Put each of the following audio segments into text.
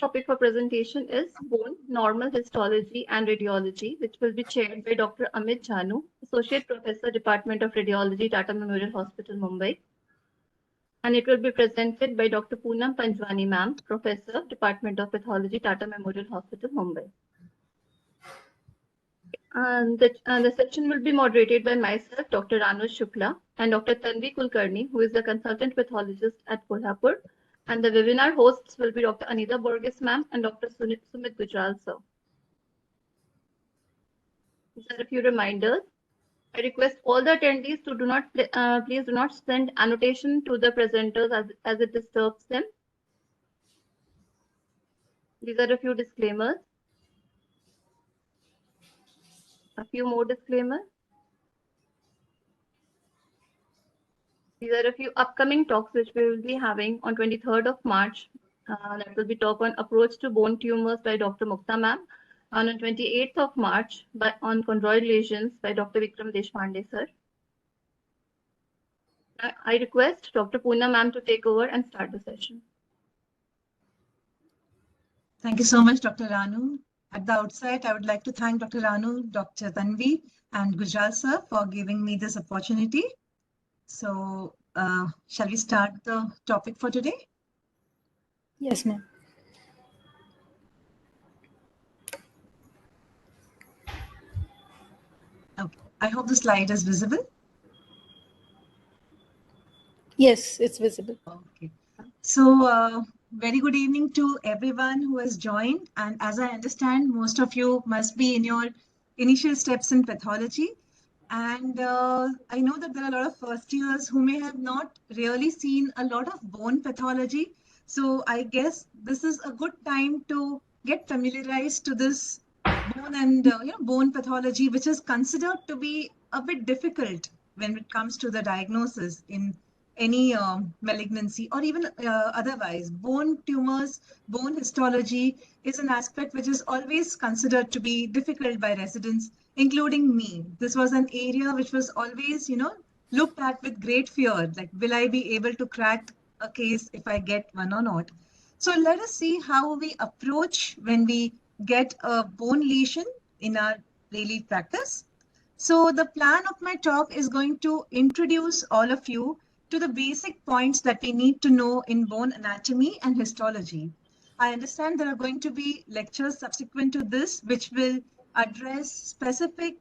Topic for presentation is bone, normal histology and radiology, which will be chaired by Dr. Amit Jhanu, Associate Professor, Department of Radiology, Tata Memorial Hospital, Mumbai. And it will be presented by Dr. Poonam Panjwani, ma'am, Professor, Department of Pathology, Tata Memorial Hospital, Mumbai. And the session will be moderated by myself, Dr. Anuj Shukla, and Dr. Tanvi Kulkarni, who is the consultant pathologist at Kolhapur. And the webinar hosts will be Dr. Anita Borges, ma'am, and Dr. Sumit Gujral, sir. These are a few reminders. I request all the attendees to please do not send annotation to the presenters as it disturbs them. These are a few disclaimers. A few more disclaimers. These are a few upcoming talks which we will be having on 23rd of March. That will be talk on approach to bone tumors by Dr. Mukta ma'am. And on 28th of March on chondroid lesions by Dr. Vikram Deshpande sir. I request Dr. Poonam ma'am to take over and start the session. Thank you so much, Dr. Ranu. At the outset, I would like to thank Dr. Ranu, Dr. Tanvi, and Gujral sir for giving me this opportunity. So, shall we start the topic for today? Yes, ma'am. Okay. I hope the slide is visible. Yes, it's visible. Okay. So, very good evening to everyone who has joined. And as I understand, most of you must be in your initial steps in pathology. And I know that there are a lot of first years who may have not really seen a lot of bone pathology. So I guess this is a good time to get familiarized to this bone and bone pathology, which is considered to be a bit difficult when it comes to the diagnosis in any malignancy or even otherwise. Bone tumors, bone histology is an aspect which is always considered to be difficult by residents, including me. This was an area which was always, looked at with great fear, like, will I be able to crack a case if I get one or not? So let us see how we approach when we get a bone lesion in our daily practice. So the plan of my talk is going to introduce all of you to the basic points that we need to know in bone anatomy and histology. I understand there are going to be lectures subsequent to this, which will address specific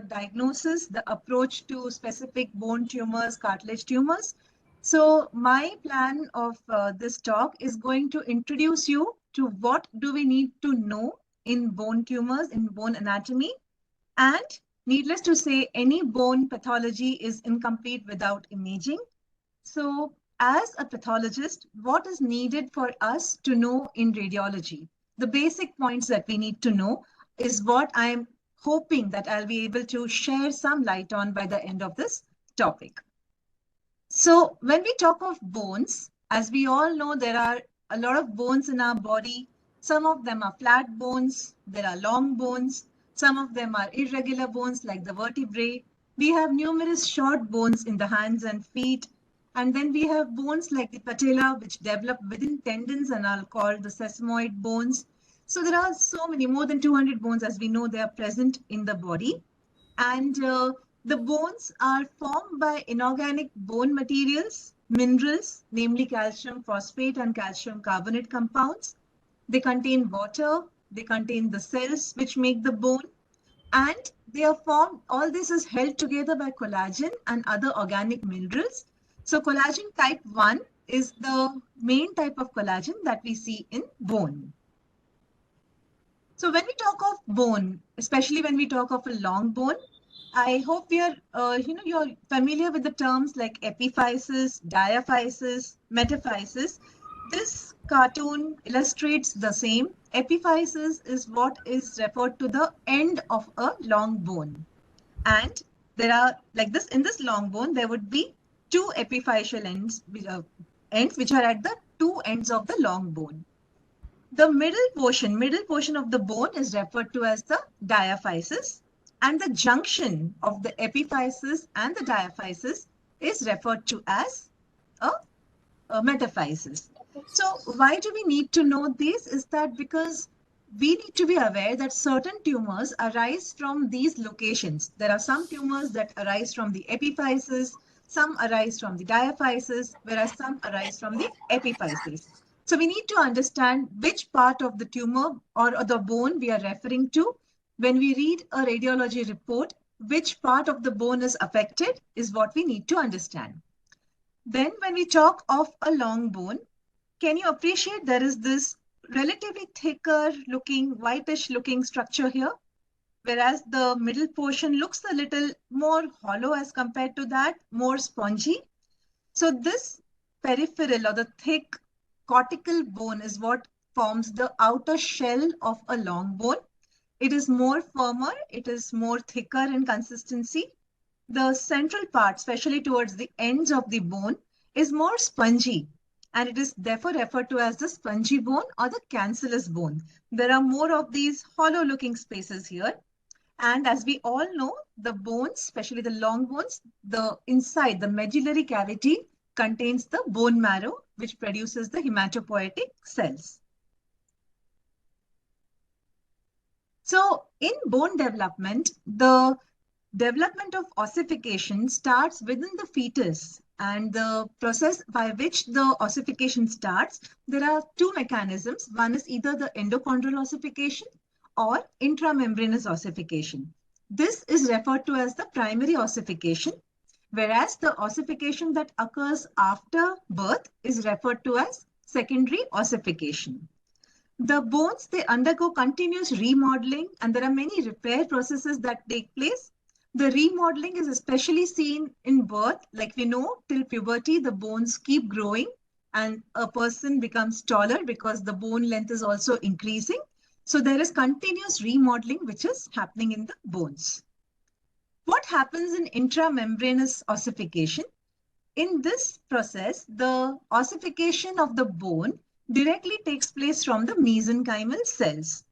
diagnosis, the approach to specific bone tumors, cartilage tumors. So my plan of this talk is going to introduce you to what do we need to know in bone tumors, in bone anatomy, and needless to say, any bone pathology is incomplete without imaging. So as a pathologist, what is needed for us to know in radiology? The basic points that we need to know is what I'm hoping that I'll be able to share some light on by the end of this topic. So when we talk of bones, as we all know, there are a lot of bones in our body. Some of them are flat bones, there are long bones, some of them are irregular bones like the vertebrae. We have numerous short bones in the hands and feet. And then we have bones like the patella, which develop within tendons and are called the sesamoid bones. So there are so many, more than 200 bones, as we know, they are present in the body. And the bones are formed by inorganic bone materials, minerals, namely calcium phosphate and calcium carbonate compounds. They contain water, they contain the cells which make the bone, and they are formed, all this is held together by collagen and other organic minerals. So collagen type 1 is the main type of collagen that we see in bone. So when we talk of bone, especially when we talk of a long bone, I hope you're familiar with the terms like epiphysis, diaphysis, metaphysis. This cartoon illustrates the same. Epiphysis is what is referred to the end of a long bone. And there are, like this, in this long bone, there would be two epiphyseal ends which are at the two ends of the long bone. The middle portion of the bone is referred to as the diaphysis, and the junction of the epiphysis and the diaphysis is referred to as a metaphysis. So why do we need to know this? Is that because we need to be aware that certain tumors arise from these locations. There are some tumors that arise from the epiphysis, some arise from the diaphysis, whereas some arise from the epiphysis. So we need to understand which part of the tumor or the bone we are referring to. When we read a radiology report, which part of the bone is affected is what we need to understand. Then when we talk of a long bone, can you appreciate there is this relatively thicker looking, whitish looking structure here, whereas the middle portion looks a little more hollow as compared to that, more spongy. So this peripheral or the thick cortical bone is what forms the outer shell of a long bone. It is more firmer, it is more thicker in consistency. The central part, especially towards the ends of the bone, is more spongy, and it is therefore referred to as the spongy bone or the cancellous bone. There are more of these hollow looking spaces here. And as we all know, the bones, especially the long bones, the inside, the medullary cavity contains the bone marrow, which produces the hematopoietic cells. So in bone development, the development of ossification starts within the fetus, and the process by which the ossification starts, there are two mechanisms. One is either the endochondral ossification or intramembranous ossification. This is referred to as the primary ossification, whereas the ossification that occurs after birth is referred to as secondary ossification. The bones, they undergo continuous remodeling, and there are many repair processes that take place. The remodeling is especially seen in birth. Like we know, till puberty, the bones keep growing and a person becomes taller because the bone length is also increasing. So there is continuous remodeling which is happening in the bones. What happens in intramembranous ossification? In this process, the ossification of the bone directly takes place from the mesenchymal cells.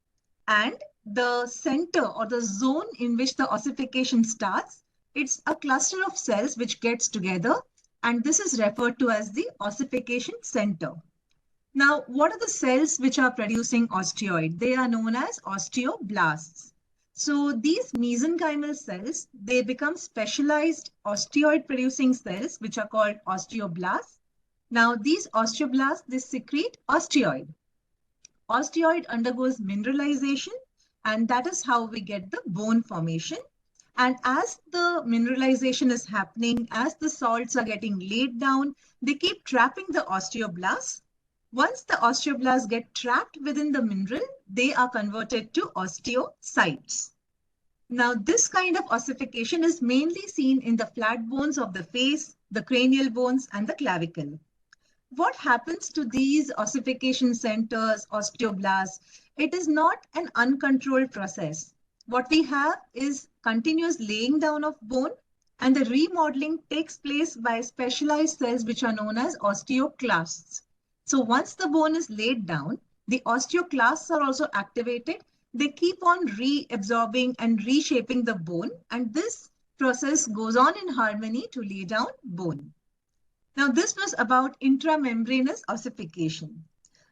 And the center or the zone in which the ossification starts, it's a cluster of cells which gets together, and this is referred to as the ossification center. Now, what are the cells which are producing osteoid? They are known as osteoblasts. So these mesenchymal cells, they become specialized osteoid producing cells, which are called osteoblasts. Now, these osteoblasts, they secrete osteoid. Osteoid undergoes mineralization, and that is how we get the bone formation. And as the mineralization is happening, as the salts are getting laid down, they keep trapping the osteoblasts. Once the osteoblasts get trapped within the mineral, they are converted to osteocytes. Now, this kind of ossification is mainly seen in the flat bones of the face, the cranial bones, and the clavicle. What happens to these ossification centers, osteoblasts? It is not an uncontrolled process. What we have is continuous laying down of bone, and the remodeling takes place by specialized cells which are known as osteoclasts. So once the bone is laid down, the osteoclasts are also activated. They keep on reabsorbing and reshaping the bone, and this process goes on in harmony to lay down bone. Now, this was about intramembranous ossification.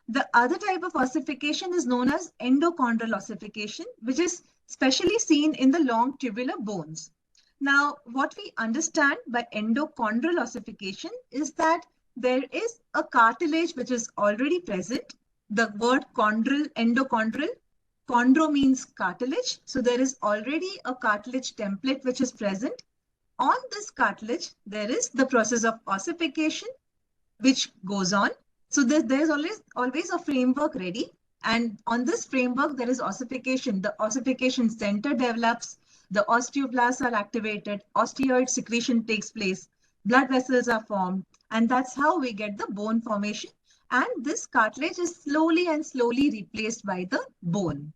The other type of ossification is known as endochondral ossification, which is specially seen in the long tubular bones. Now, what we understand by endochondral ossification is that there is a cartilage which is already present. The word chondral, endochondral, chondro means cartilage. So there is already a cartilage template which is present. On this cartilage, there is the process of ossification, which goes on. So there's always a framework ready. And on this framework, there is ossification. The ossification center develops, the osteoblasts are activated, osteoid secretion takes place, blood vessels are formed, and that's how we get the bone formation. And this cartilage is slowly and slowly replaced by the bone.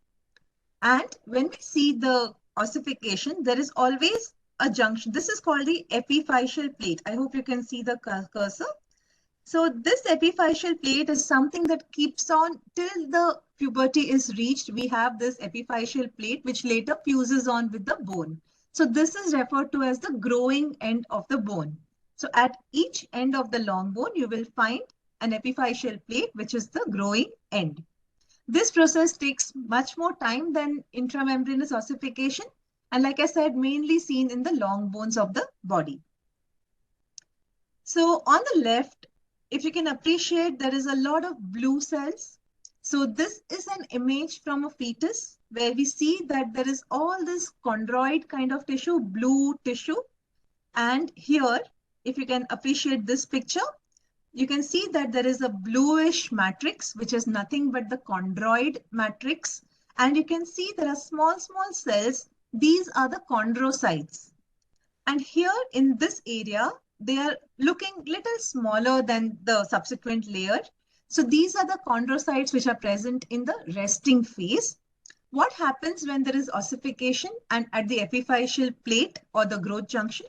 And when we see the ossification, there is always a junction. This is called the epiphyseal plate. I hope you can see the cursor. So this epiphyseal plate is something that keeps on till the puberty is reached. We have this epiphyseal plate which later fuses on with the bone. So this is referred to as the growing end of the bone. So at each end of the long bone, you will find an epiphyseal plate, which is the growing end. This process takes much more time than intramembranous ossification, and like I said, mainly seen in the long bones of the body. So on the left, if you can appreciate, there is a lot of blue cells. So this is an image from a fetus where we see that there is all this chondroid kind of tissue, blue tissue. And here, if you can appreciate this picture, you can see that there is a bluish matrix, which is nothing but the chondroid matrix. And you can see there are small cells. These are the chondrocytes. And here in this area, they are looking little smaller than the subsequent layer. So these are the chondrocytes which are present in the resting phase. What happens when there is ossification and at the epiphyseal plate or the growth junction?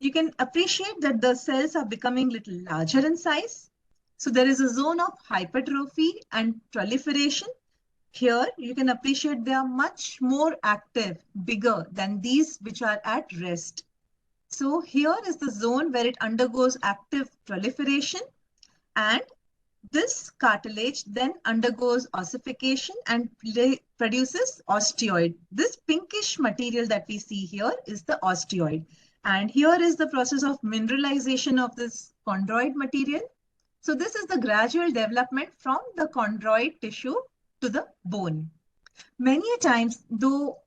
You can appreciate that the cells are becoming little larger in size. So there is a zone of hypertrophy and proliferation. Here you can appreciate they are much more active, bigger than these which are at rest. So here is the zone where it undergoes active proliferation, and this cartilage then undergoes ossification and produces osteoid. This pinkish material that we see here is the osteoid. And here is the process of mineralization of this chondroid material. So this is the gradual development from the chondroid tissue to the bone. Many times, though,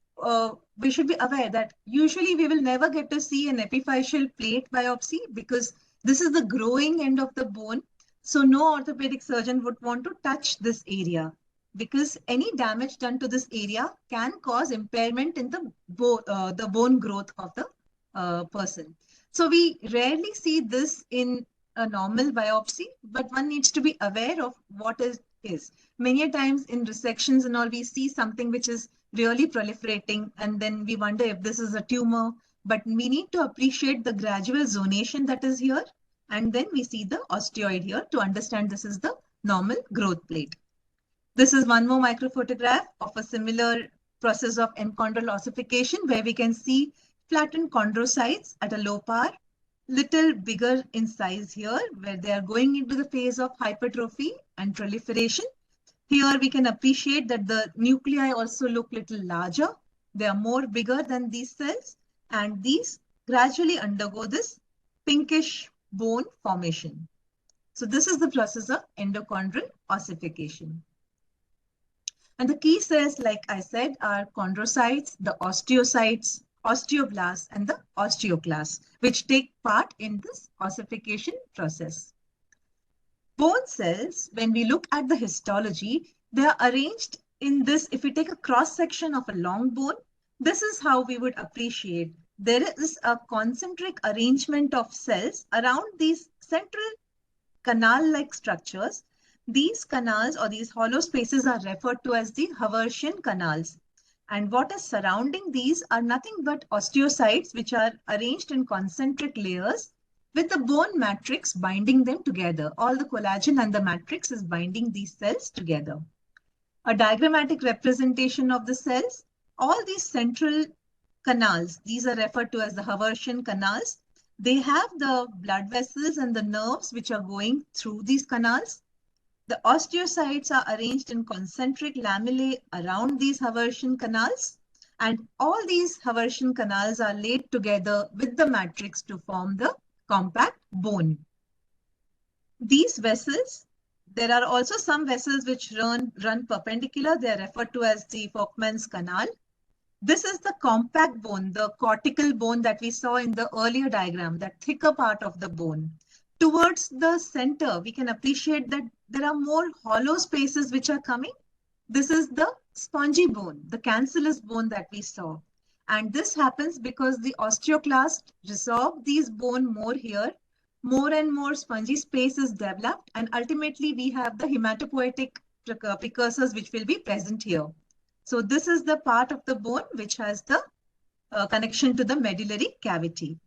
we should be aware that usually we will never get to see an epiphyseal plate biopsy because this is the growing end of the bone. So no orthopedic surgeon would want to touch this area because any damage done to this area can cause impairment in the bone growth of the person. So we rarely see this in a normal biopsy, but one needs to be aware of what it is. Many times in resections and all, we see something which is really proliferating, and then we wonder if this is a tumor, but we need to appreciate the gradual zonation that is here. And then we see the osteoid here to understand this is the normal growth plate. This is one more microphotograph of a similar process of enchondral ossification where we can see flattened chondrocytes at a low power, little bigger in size here where they are going into the phase of hypertrophy and proliferation. Here we can appreciate that the nuclei also look little larger. They are more bigger than these cells, and these gradually undergo this pinkish bone formation. So this is the process of endochondral ossification. And the key cells, like I said, are chondrocytes, the osteocytes, osteoblasts, and the osteoclasts, which take part in this ossification process. Bone cells, when we look at the histology, they are arranged in this. If we take a cross section of a long bone, this is how we would appreciate. There is a concentric arrangement of cells around these central canal-like structures. These canals or these hollow spaces are referred to as the Haversian canals. And what is surrounding these are nothing but osteocytes, which are arranged in concentric layers with the bone matrix binding them together. All the collagen and the matrix is binding these cells together. A diagrammatic representation of the cells, all these central canals, these are referred to as the Haversian canals. They have the blood vessels and the nerves which are going through these canals. The osteocytes are arranged in concentric lamellae around these Haversian canals, and all these Haversian canals are laid together with the matrix to form the compact bone. These vessels, there are also some vessels which run perpendicular. They are referred to as the Folkman's canal. This is the compact bone, the cortical bone that we saw in the earlier diagram, that thicker part of the bone. Towards the center, we can appreciate that there are more hollow spaces which are coming. This is the spongy bone, the cancellous bone that we saw. And this happens because the osteoclast resorb these bone more here. More and more spongy space is developed, and ultimately we have the hematopoietic precursors which will be present here. So this is the part of the bone which has the connection to the medullary cavity.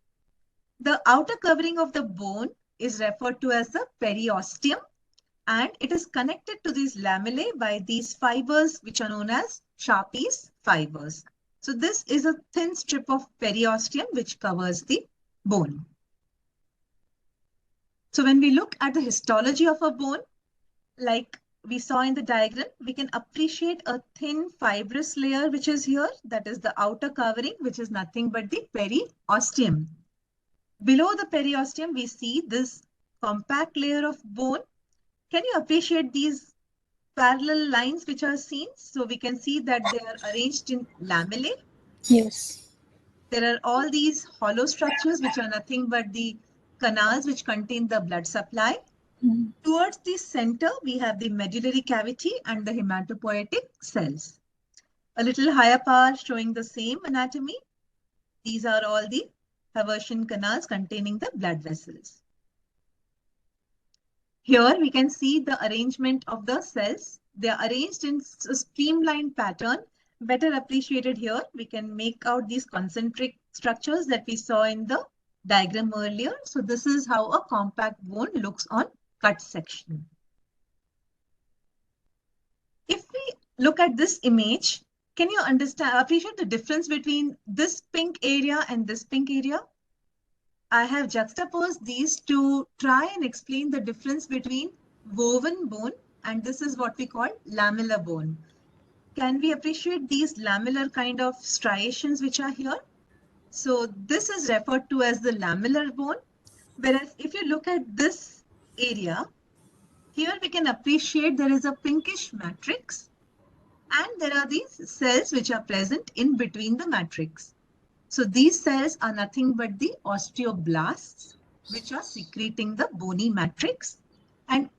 The outer covering of the bone is referred to as the periosteum, and it is connected to these lamellae by these fibers which are known as Sharpie's fibers. So this is a thin strip of periosteum which covers the bone. So when we look at the histology of a bone, like we saw in the diagram, we can appreciate a thin fibrous layer which is here, that is the outer covering, which is nothing but the periosteum. Below the periosteum, we see this compact layer of bone. Can you appreciate these parallel lines which are seen? So we can see that they are arranged in lamellae. Yes. There are all these hollow structures which are nothing but the canals which contain the blood supply. Mm. Towards the center, we have the medullary cavity and the hematopoietic cells. A little higher power showing the same anatomy. These are all the Haversian canals containing the blood vessels. Here we can see the arrangement of the cells. They are arranged in a streamlined pattern. Better appreciated here. We can make out these concentric structures that we saw in the diagram earlier. So this is how a compact bone looks on cut section. If we look at this image, can you appreciate the difference between this pink area and this pink area? I have juxtaposed these to try and explain the difference between woven bone and this is what we call lamellar bone. Can we appreciate these lamellar kind of striations which are here? So this is referred to as the lamellar bone. Whereas if you look at this area, here we can appreciate there is a pinkish matrix and there are these cells which are present in between the matrix. So these cells are nothing but the osteoblasts, which are secreting the bony matrix. And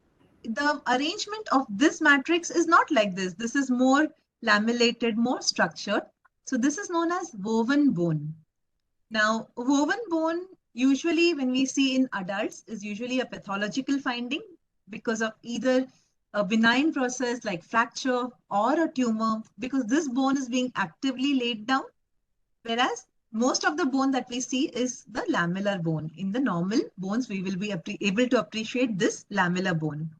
the arrangement of this matrix is not like this. This is more lamellated, more structured. So this is known as woven bone. Now, woven bone, usually when we see in adults, is usually a pathological finding because of either a benign process like fracture or a tumor, because this bone is being actively laid down. Whereas most of the bone that we see is the lamellar bone. In the normal bones, we will be able to appreciate this lamellar bone.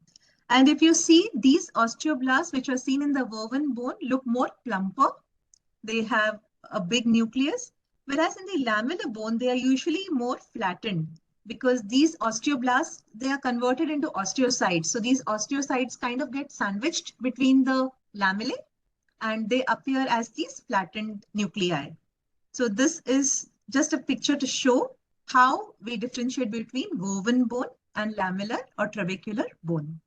And if you see these osteoblasts, which are seen in the woven bone, look more plumper. They have a big nucleus. Whereas in the lamellar bone, they are usually more flattened because these osteoblasts, they are converted into osteocytes. So these osteocytes kind of get sandwiched between the lamellae and they appear as these flattened nuclei. So this is just a picture to show how we differentiate between woven bone and lamellar or trabecular bone.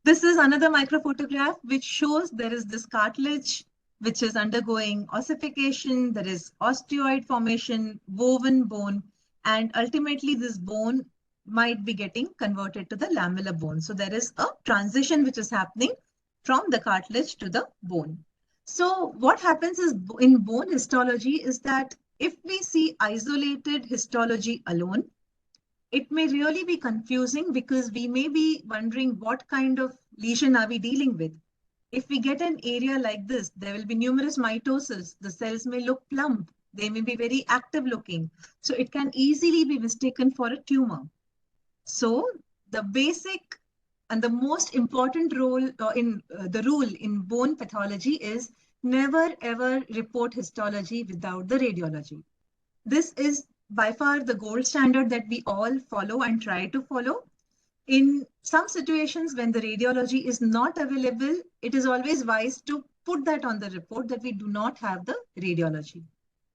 This is another microphotograph which shows there is this cartilage which is undergoing ossification, there is osteoid formation, woven bone, and ultimately this bone might be getting converted to the lamellar bone. So there is a transition which is happening from the cartilage to the bone. So what happens is in bone histology is that if we see isolated histology alone, it may really be confusing because we may be wondering what kind of lesion are we dealing with. If we get an area like this, there will be numerous mitosis. The cells may look plump. They may be very active looking. So it can easily be mistaken for a tumor. So the basic and the most important role in the rule in bone pathology is never ever report histology without the radiology. This is by far the gold standard that we all follow and try to follow. In some situations when the radiology is not available, it is always wise to put that on the report that we do not have the radiology.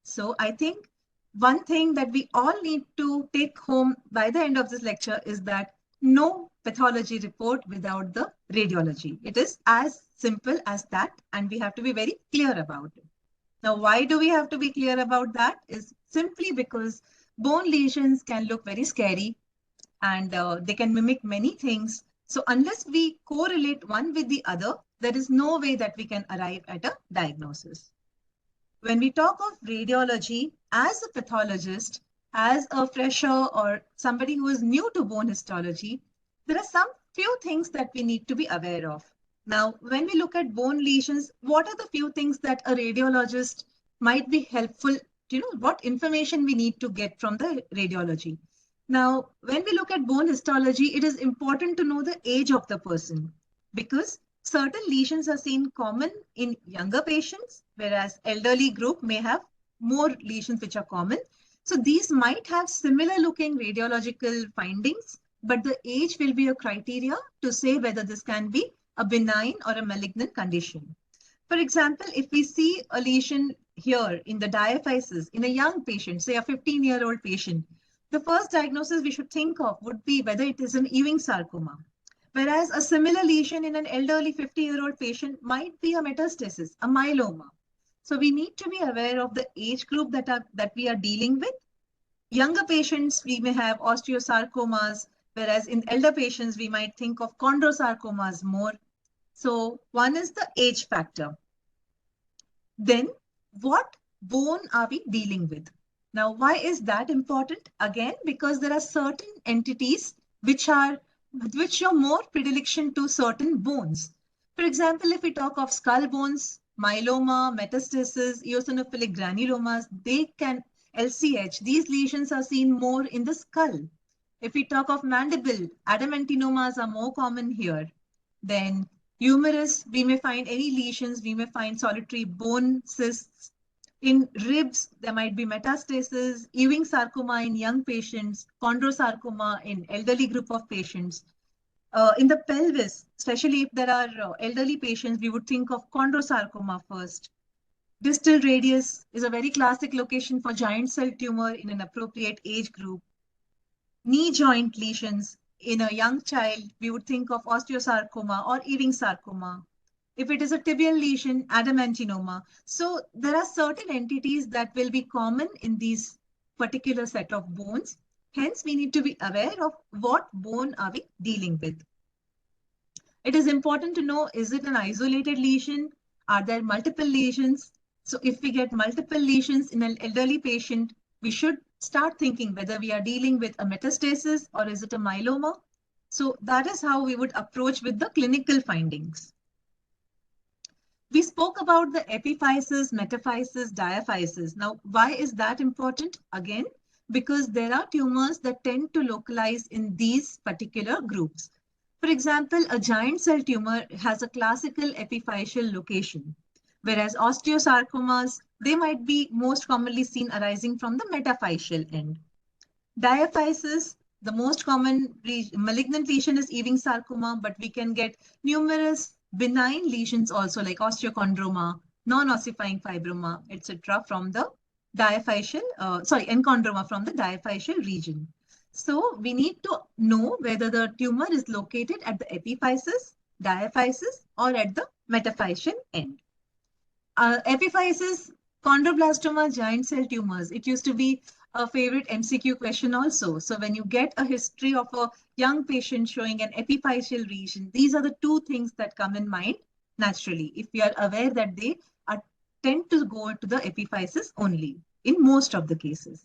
So I think one thing that we all need to take home by the end of this lecture is that no pathology report without the radiology. It is as simple as that, and we have to be very clear about it. Now, why do we have to be clear about that? Is simply because bone lesions can look very scary and they can mimic many things. So unless we correlate one with the other, there is no way that we can arrive at a diagnosis. When we talk of radiology, as a pathologist, as a fresher or somebody who is new to bone histology, there are some few things that we need to be aware of. Now, when we look at bone lesions, what are the few things that a radiologist might be helpful, what information we need to get from the radiology? Now, when we look at bone histology, it is important to know the age of the person because certain lesions are seen common in younger patients, whereas elderly group may have more lesions which are common. So these might have similar looking radiological findings, but the age will be a criteria to say whether this can be a benign or a malignant condition. For example, if we see a lesion here in the diaphysis in a young patient, say a 15-year-old patient, the first diagnosis we should think of would be whether it is an Ewing sarcoma. Whereas a similar lesion in an elderly 50-year-old patient might be a metastasis, a myeloma. So we need to be aware of the age group that we are dealing with. Younger patients, we may have osteosarcomas, whereas in elder patients, we might think of chondrosarcomas more. So one is the age factor. Then what bone are we dealing with? Now, why is that important? Again, because there are certain entities which show more predilection to certain bones. For example, if we talk of skull bones, myeloma, metastasis, eosinophilic granulomas, LCH, these lesions are seen more in the skull. If we talk of mandible, adamantinomas are more common here. Then humerus, we may find any lesions, we may find solitary bone cysts. In ribs, there might be metastasis, Ewing sarcoma in young patients, chondrosarcoma in elderly group of patients. In the pelvis, especially if there are elderly patients, we would think of chondrosarcoma first. Distal radius is a very classic location for giant cell tumor in an appropriate age group. Knee joint lesions in a young child, we would think of osteosarcoma or Ewing sarcoma. If it is a tibial lesion, adamantinoma. So there are certain entities that will be common in these particular set of bones. Hence, we need to be aware of what bone are we dealing with. It is important to know, is it an isolated lesion? Are there multiple lesions? So if we get multiple lesions in an elderly patient, we should start thinking whether we are dealing with a metastasis or is it a myeloma. So that is how we would approach with the clinical findings. We spoke about the epiphysis, metaphysis, diaphysis. Now, why is that important? Again, because there are tumors that tend to localize in these particular groups. For example, a giant cell tumor has a classical epiphyseal location, whereas osteosarcomas, they might be most commonly seen arising from the metaphyseal end. Diaphysis, the most common malignant lesion is Ewing sarcoma, but we can get numerous benign lesions also like osteochondroma, non-ossifying fibroma, etc. from the enchondroma from the diaphyseal region. So we need to know whether the tumor is located at the epiphysis, diaphysis, or at the metaphyseal end. Epiphysis, chondroblastoma, giant cell tumors. It used to be a favorite MCQ question also. So when you get a history of a young patient showing an epiphyseal region, these are the two things that come in mind naturally, if we are aware that they tend to go to the epiphysis only in most of the cases.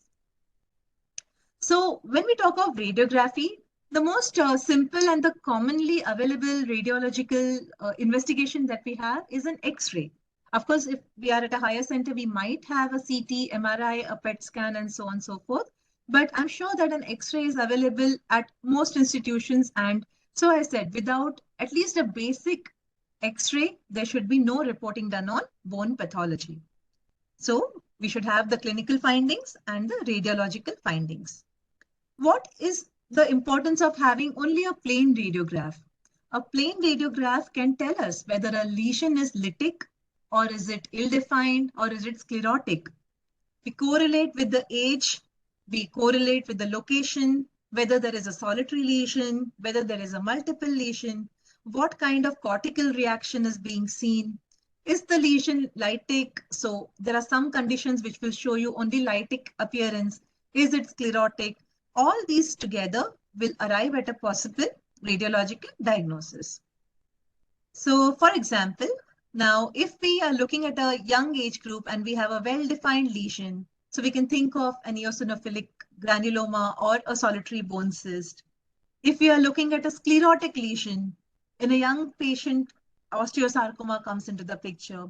So when we talk of radiography, the most simple and the commonly available radiological investigation that we have is an X-ray. Of course, if we are at a higher center, we might have a CT, MRI, a PET scan, and so on and so forth. But I'm sure that an X-ray is available at most institutions. And so I said, without at least a basic X-ray, there should be no reporting done on bone pathology. So we should have the clinical findings and the radiological findings. What is the importance of having only a plain radiograph? A plain radiograph can tell us whether a lesion is lytic, or is it ill-defined, or is it sclerotic. We correlate with the age, we correlate with the location, whether there is a solitary lesion, whether there is a multiple lesion, what kind of cortical reaction is being seen. Is the lesion lytic? So there are some conditions which will show you only lytic appearance. Is it sclerotic? All these together will arrive at a possible radiological diagnosis. So for example, now if we are looking at a young age group and we have a well-defined lesion, so we can think of an eosinophilic granuloma or a solitary bone cyst. If we are looking at a sclerotic lesion, in a young patient, osteosarcoma comes into the picture.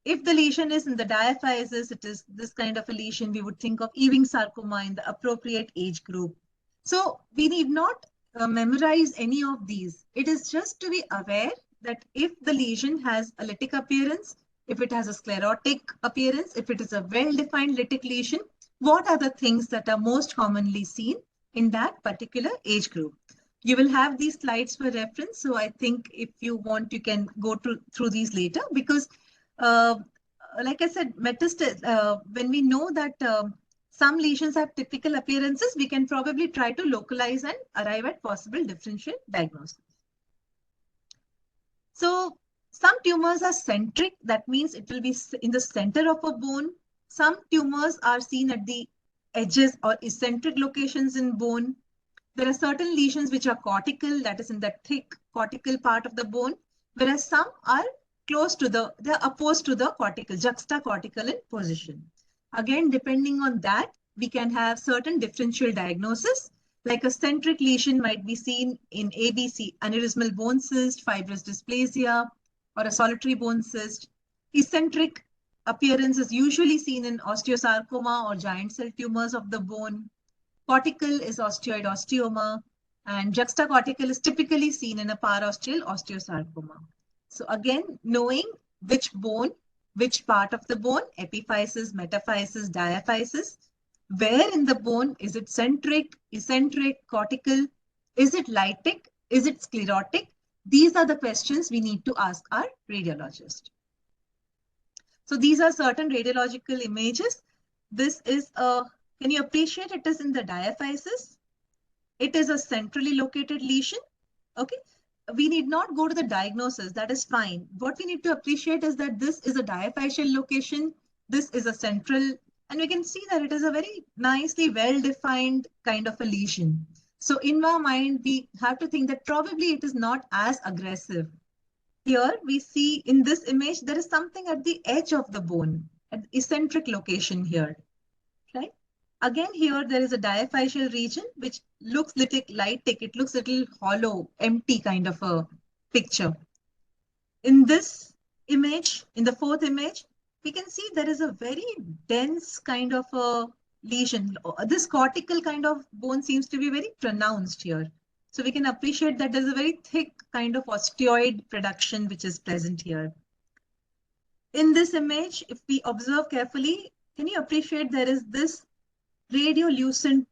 If the lesion is in the diaphysis, it is this kind of a lesion, we would think of Ewing sarcoma in the appropriate age group. So we need not memorize any of these. It is just to be aware that if the lesion has a lytic appearance, if it has a sclerotic appearance, if it is a well-defined lytic lesion, what are the things that are most commonly seen in that particular age group. You will have these slides for reference. So I think if you want, you can go through these later, because like I said, when we know that some lesions have typical appearances, we can probably try to localize and arrive at possible differential diagnosis. So some tumors are centric. That means it will be in the center of a bone. Some tumors are seen at the edges or eccentric locations in bone. There are certain lesions which are cortical, that is in the thick cortical part of the bone, whereas some are they're opposed to the cortical, juxtacortical in position. Again, depending on that, we can have certain differential diagnosis, like a centric lesion might be seen in ABC, aneurysmal bone cyst, fibrous dysplasia, or a solitary bone cyst. Eccentric appearance is usually seen in osteosarcoma or giant cell tumors of the bone. Cortical is osteoid osteoma, and juxtacortical is typically seen in a parosteal osteosarcoma. So again, knowing which bone, which part of the bone, epiphysis, metaphysis, diaphysis, where in the bone, is it centric, eccentric, cortical, is it lytic, is it sclerotic? These are the questions we need to ask our radiologist. So these are certain radiological images. This is a, can you appreciate it is in the diaphysis? It is a centrally located lesion. Okay. We need not go to the diagnosis. That is fine. What we need to appreciate is that this is a diaphyseal location. This is a central, and we can see that it is a very nicely well-defined kind of a lesion. So in our mind, we have to think that probably it is not as aggressive. Here we see in this image, there is something at the edge of the bone, at the eccentric location here, right? Again, here there is a diaphyseal region, which looks little lytic. It looks a little hollow, empty kind of a picture. In this image, in the fourth image, we can see there is a very dense kind of a lesion. This cortical kind of bone seems to be very pronounced here. So we can appreciate that there's a very thick kind of osteoid production which is present here. In this image, if we observe carefully, can you appreciate there is this radiolucent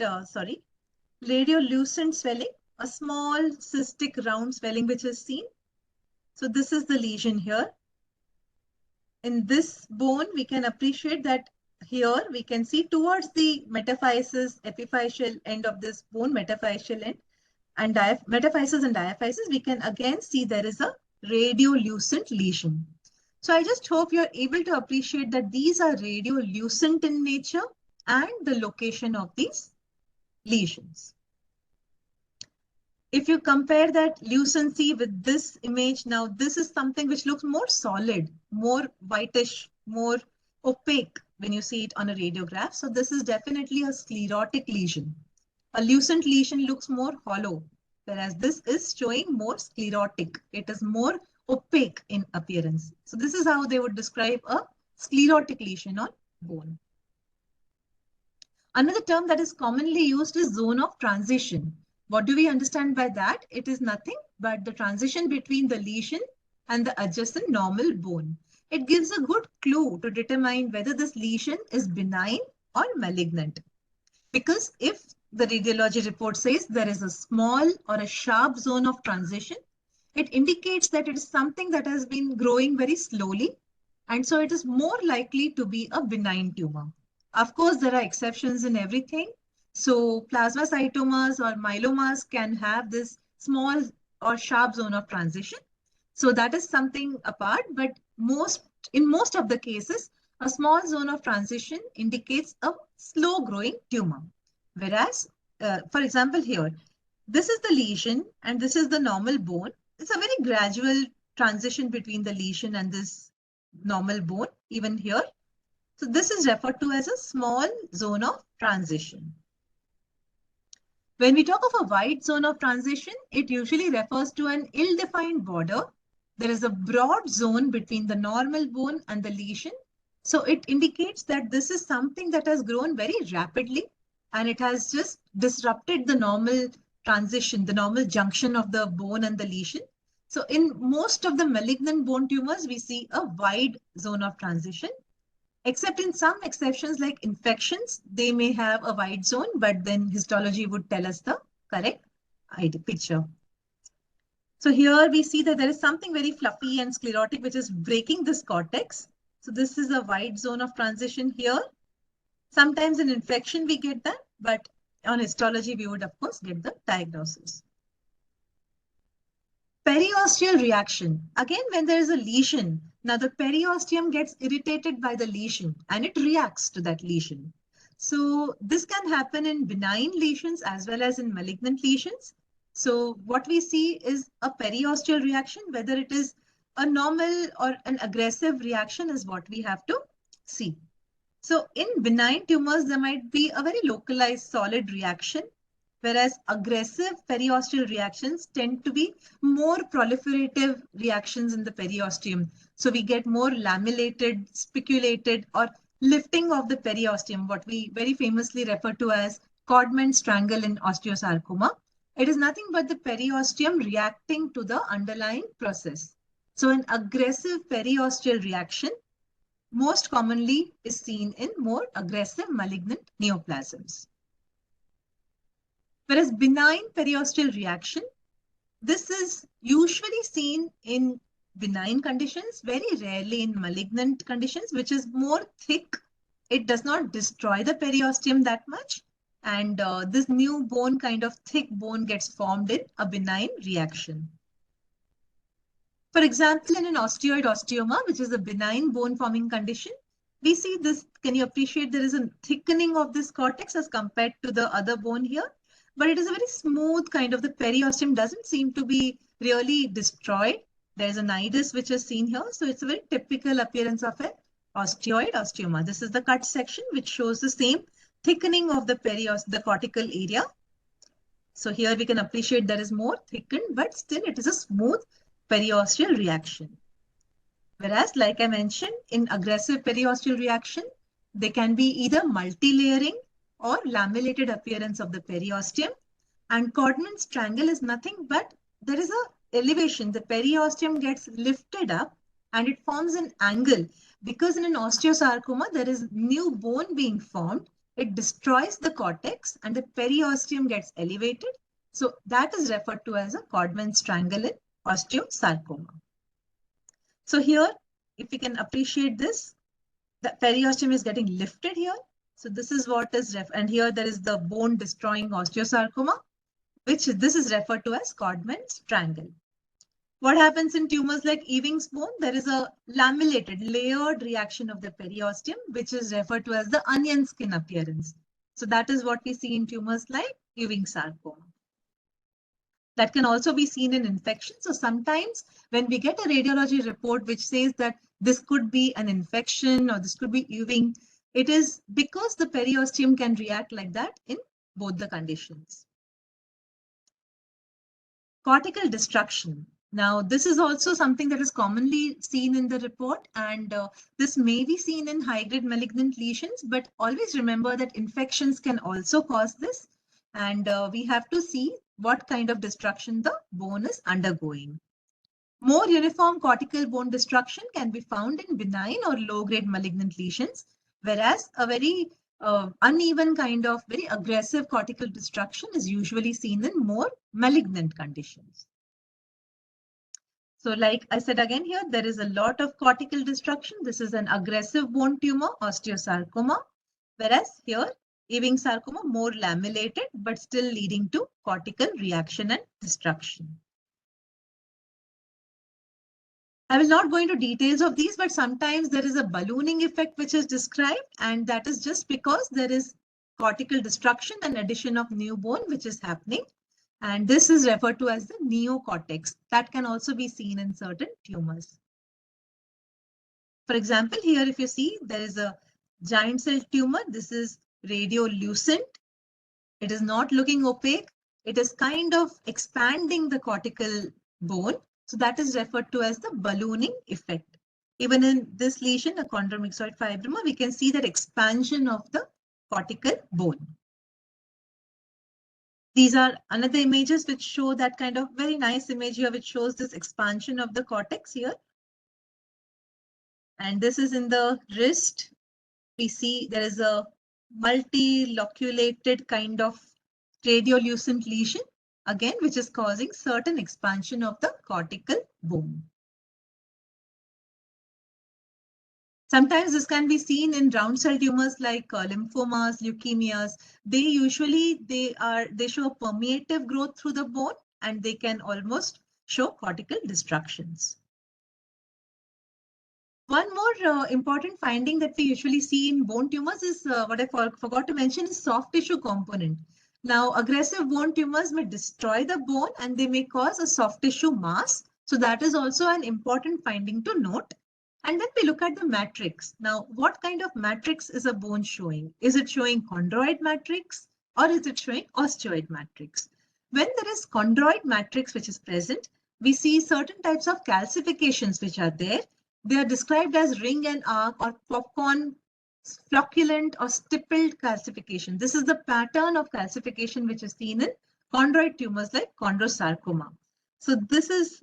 swelling, a small cystic round swelling which is seen. So this is the lesion here. In this bone, we can appreciate that here we can see towards the metaphysis, epiphyseal end of this bone, metaphyseal end, and metaphysis and diaphysis, we can again see there is a radiolucent lesion. So I just hope you're able to appreciate that these are radiolucent in nature and the location of these lesions. If you compare that lucency with this image, now this is something which looks more solid, more whitish, more opaque when you see it on a radiograph. So this is definitely a sclerotic lesion. A lucent lesion looks more hollow, whereas this is showing more sclerotic. It is more opaque in appearance. So this is how they would describe a sclerotic lesion on bone. Another term that is commonly used is zone of transition. What do we understand by that? It is nothing but the transition between the lesion and the adjacent normal bone. It gives a good clue to determine whether this lesion is benign or malignant. Because if the radiology report says there is a small or a sharp zone of transition, it indicates that it is something that has been growing very slowly. And so it is more likely to be a benign tumor. Of course, there are exceptions in everything. So plasmacytomas or myelomas can have this small or sharp zone of transition. So that is something apart, but in most of the cases, a small zone of transition indicates a slow growing tumor. Whereas, for example, here, this is the lesion and this is the normal bone. It's a very gradual transition between the lesion and this normal bone, even here. So this is referred to as a small zone of transition. When we talk of a wide zone of transition, it usually refers to an ill-defined border. There is a broad zone between the normal bone and the lesion. So it indicates that this is something that has grown very rapidly and it has just disrupted the normal transition, the normal junction of the bone and the lesion. So in most of the malignant bone tumors, we see a wide zone of transition. Except in some exceptions like infections, they may have a white zone, but then histology would tell us the correct picture. So here we see that there is something very fluffy and sclerotic, which is breaking this cortex. So this is a white zone of transition here. Sometimes in infection we get that, but on histology we would of course get the diagnosis. Periosteal reaction. Again, when there is a lesion, now the periosteum gets irritated by the lesion and it reacts to that lesion. So this can happen in benign lesions as well as in malignant lesions. So what we see is a periosteal reaction, whether it is a normal or an aggressive reaction is what we have to see. So in benign tumors, there might be a very localized solid reaction, whereas aggressive periosteal reactions tend to be more proliferative reactions in the periosteum. So we get more lamellated, spiculated, or lifting of the periosteum, what we very famously refer to as Codman strangle in osteosarcoma. It is nothing but the periosteum reacting to the underlying process. So an aggressive periosteal reaction most commonly is seen in more aggressive malignant neoplasms. Whereas benign periosteal reaction, this is usually seen in benign conditions, very rarely in malignant conditions, which is more thick. It does not destroy the periosteum that much. And this new bone, kind of thick bone, gets formed in a benign reaction. For example, in an osteoid osteoma, which is a benign bone forming condition, we see this. Can you appreciate there is a thickening of this cortex as compared to the other bone here? But it is a very smooth kind of, the periosteum doesn't seem to be really destroyed. There's a nidus which is seen here. So it's a very typical appearance of an osteoid osteoma. This is the cut section which shows the same thickening of the the cortical area. So here we can appreciate there is more thickened, but still it is a smooth periosteal reaction. Whereas, like I mentioned, in aggressive periosteal reaction, they can be either multi-layering or lamellated appearance of the periosteum. And Codman strangle is nothing but there is a elevation. The periosteum gets lifted up and it forms an angle. Because in an osteosarcoma, there is new bone being formed. It destroys the cortex and the periosteum gets elevated. So that is referred to as a Codman strangle in osteosarcoma. So here, if we can appreciate this, the periosteum is getting lifted here. So this is what is, and here there is the bone destroying osteosarcoma, which this is referred to as Codman strangle. What happens in tumors like Ewing's bone? There is a lamellated, layered reaction of the periosteum, which is referred to as the onion skin appearance. So that is what we see in tumors like Ewing's sarcoma. That can also be seen in infections. So sometimes when we get a radiology report which says that this could be an infection or this could be Ewing, it is because the periosteum can react like that in both the conditions. Cortical destruction. Now, this is also something that is commonly seen in the report, and this may be seen in high-grade malignant lesions, but always remember that infections can also cause this, and we have to see what kind of destruction the bone is undergoing. More uniform cortical bone destruction can be found in benign or low-grade malignant lesions, whereas a very uneven kind of very aggressive cortical destruction is usually seen in more malignant conditions. So like I said again here, there is a lot of cortical destruction. This is an aggressive bone tumor, osteosarcoma, whereas here Ewing sarcoma more lamellated, but still leading to cortical reaction and destruction. I will not go into details of these, but sometimes there is a ballooning effect which is described, and that is just because there is cortical destruction and addition of new bone which is happening. And this is referred to as the neocortex. That can also be seen in certain tumors. For example, here if you see, there is a giant cell tumor. This is radiolucent. It is not looking opaque. It is kind of expanding the cortical bone. So that is referred to as the ballooning effect. Even in this lesion, a chondromyxoid fibroma, we can see that expansion of the cortical bone. These are another images which show that kind of very nice image here, which shows this expansion of the cortex here. And this is in the wrist we see there is a multiloculated kind of radiolucent lesion, again, which is causing certain expansion of the cortical bone. Sometimes this can be seen in round cell tumors like lymphomas, leukemias. They show a permeative growth through the bone, and they can almost show cortical destructions. One more important finding that we usually see in bone tumors is what I forgot to mention is soft tissue component. Now, aggressive bone tumors may destroy the bone and they may cause a soft tissue mass. So that is also an important finding to note. And then we look at the matrix. Now, what kind of matrix is a bone showing? Is it showing chondroid matrix or is it showing osteoid matrix? When there is chondroid matrix which is present, we see certain types of calcifications which are there. They are described as ring and arc or popcorn, flocculent or stippled calcification. This is the pattern of calcification which is seen in chondroid tumors like chondrosarcoma. So this is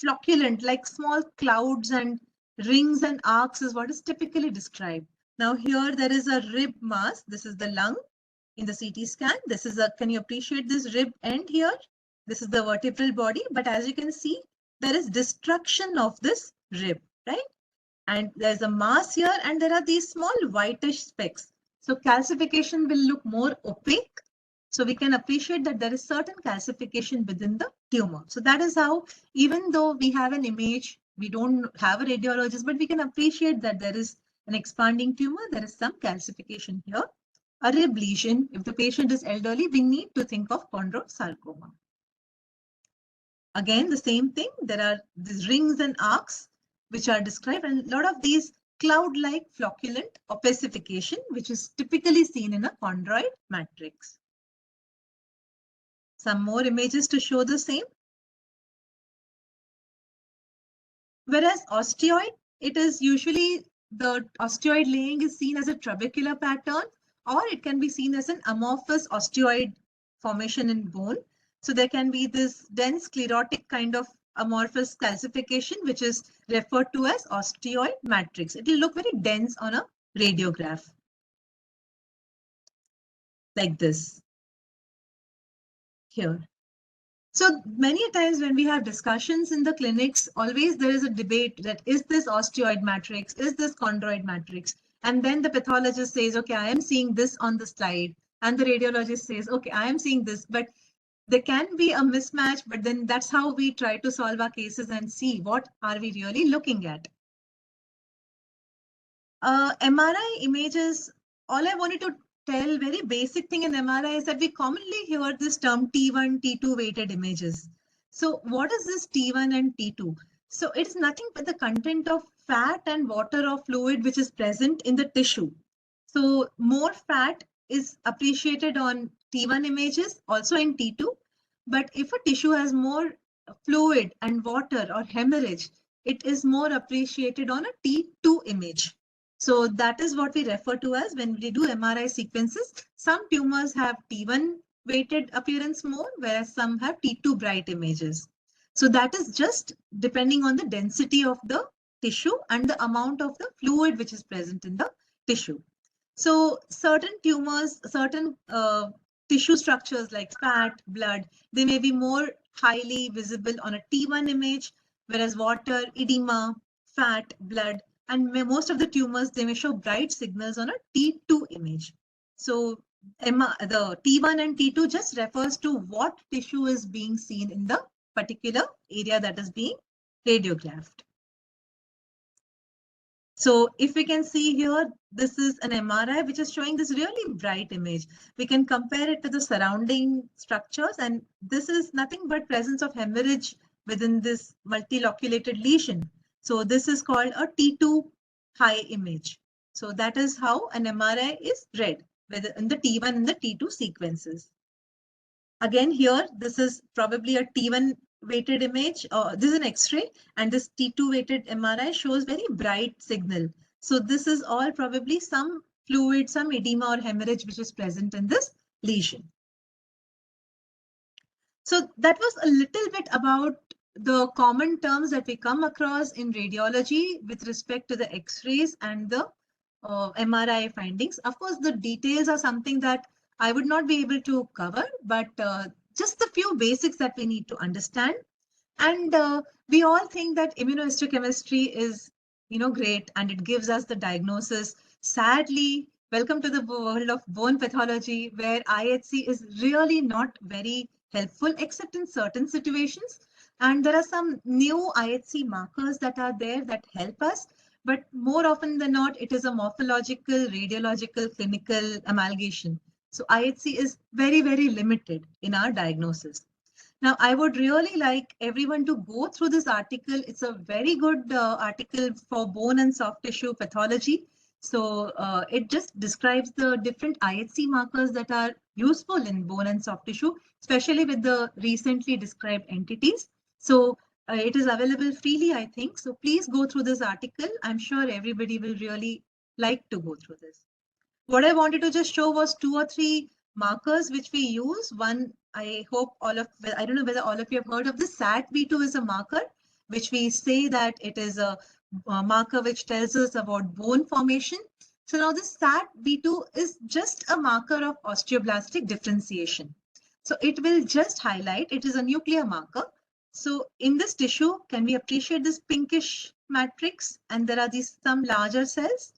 flocculent, like small clouds and rings and arcs is what is typically described. Now here there is a rib mass. This is the lung in the CT scan. This is can you appreciate this rib end here? This is the vertebral body, but as you can see, there is destruction of this rib, right? And there's a mass here and there are these small whitish specks. So calcification will look more opaque. So we can appreciate that there is certain calcification within the tumor. So that is how, even though we have an image, we don't have a radiologist, but we can appreciate that there is an expanding tumor. There is some calcification here. A rib lesion, if the patient is elderly, we need to think of chondrosarcoma. Again, the same thing. There are these rings and arcs which are described, and a lot of these cloud-like flocculent opacification, which is typically seen in a chondroid matrix. Some more images to show the same. Whereas osteoid, it is usually the osteoid laying is seen as a trabecular pattern, or it can be seen as an amorphous osteoid formation in bone. So there can be this dense sclerotic kind of amorphous calcification, which is referred to as osteoid matrix. It will look very dense on a radiograph, like this here. So many times when we have discussions in the clinics, always there is a debate that is this osteoid matrix, is this chondroid matrix? And then the pathologist says, okay, I am seeing this on the slide. And the radiologist says, okay, I am seeing this, but there can be a mismatch, but then that's how we try to solve our cases and see what are we really looking at. MRI images, all I wanted to tell, very basic thing in MRI is that we commonly hear this term T1, T2 weighted images. So what is this T1 and T2? So it's nothing but the content of fat and water or fluid which is present in the tissue. So more fat is appreciated on T1 images, also in T2. But if a tissue has more fluid and water or hemorrhage, it is more appreciated on a T2 image. So that is what we refer to as when we do MRI sequences. Some tumors have T1 weighted appearance more, whereas some have T2 bright images. So that is just depending on the density of the tissue and the amount of the fluid which is present in the tissue. So certain tumors, certain tissue structures like fat, blood, they may be more highly visible on a T1 image, whereas water, edema, fat, blood, and most of the tumors, they may show bright signals on a T2 image. So the T1 and T2 just refers to what tissue is being seen in the particular area that is being radiographed. So if we can see here, this is an MRI which is showing this really bright image. We can compare it to the surrounding structures, and this is nothing but presence of hemorrhage within this multiloculated lesion. So this is called a T2 high image. So that is how an MRI is read, whether in the T1 and the T2 sequences. Again, here, this is probably a T1 weighted image. This is an X-ray, and this T2 weighted MRI shows very bright signal. So this is all probably some fluid, some edema or hemorrhage which is present in this lesion. So that was a little bit about the common terms that we come across in radiology with respect to the X-rays and the MRI findings. Of course, the details are something that I would not be able to cover, but just the few basics that we need to understand. And we all think that immunohistochemistry is, great, and it gives us the diagnosis. Sadly, welcome to the world of bone pathology, where IHC is really not very helpful, except in certain situations. And there are some new IHC markers that are there that help us. But more often than not, it is a morphological, radiological, clinical amalgamation. So IHC is very, very limited in our diagnosis. Now, I would really like everyone to go through this article. It's a very good article for bone and soft tissue pathology. So it just describes the different IHC markers that are useful in bone and soft tissue, especially with the recently described entities. So it is available freely, I think. So please go through this article. I'm sure everybody will really like to go through this. What I wanted to just show was 2 or 3 markers which we use. One, I hope I don't know whether all of you have heard of this. SAT-B2 is a marker which we say that it is a marker which tells us about bone formation. So now this SAT-B2 is just a marker of osteoblastic differentiation. So it will just highlight, it is a nuclear marker. So in this tissue, can we appreciate this pinkish matrix? And there are these some larger cells.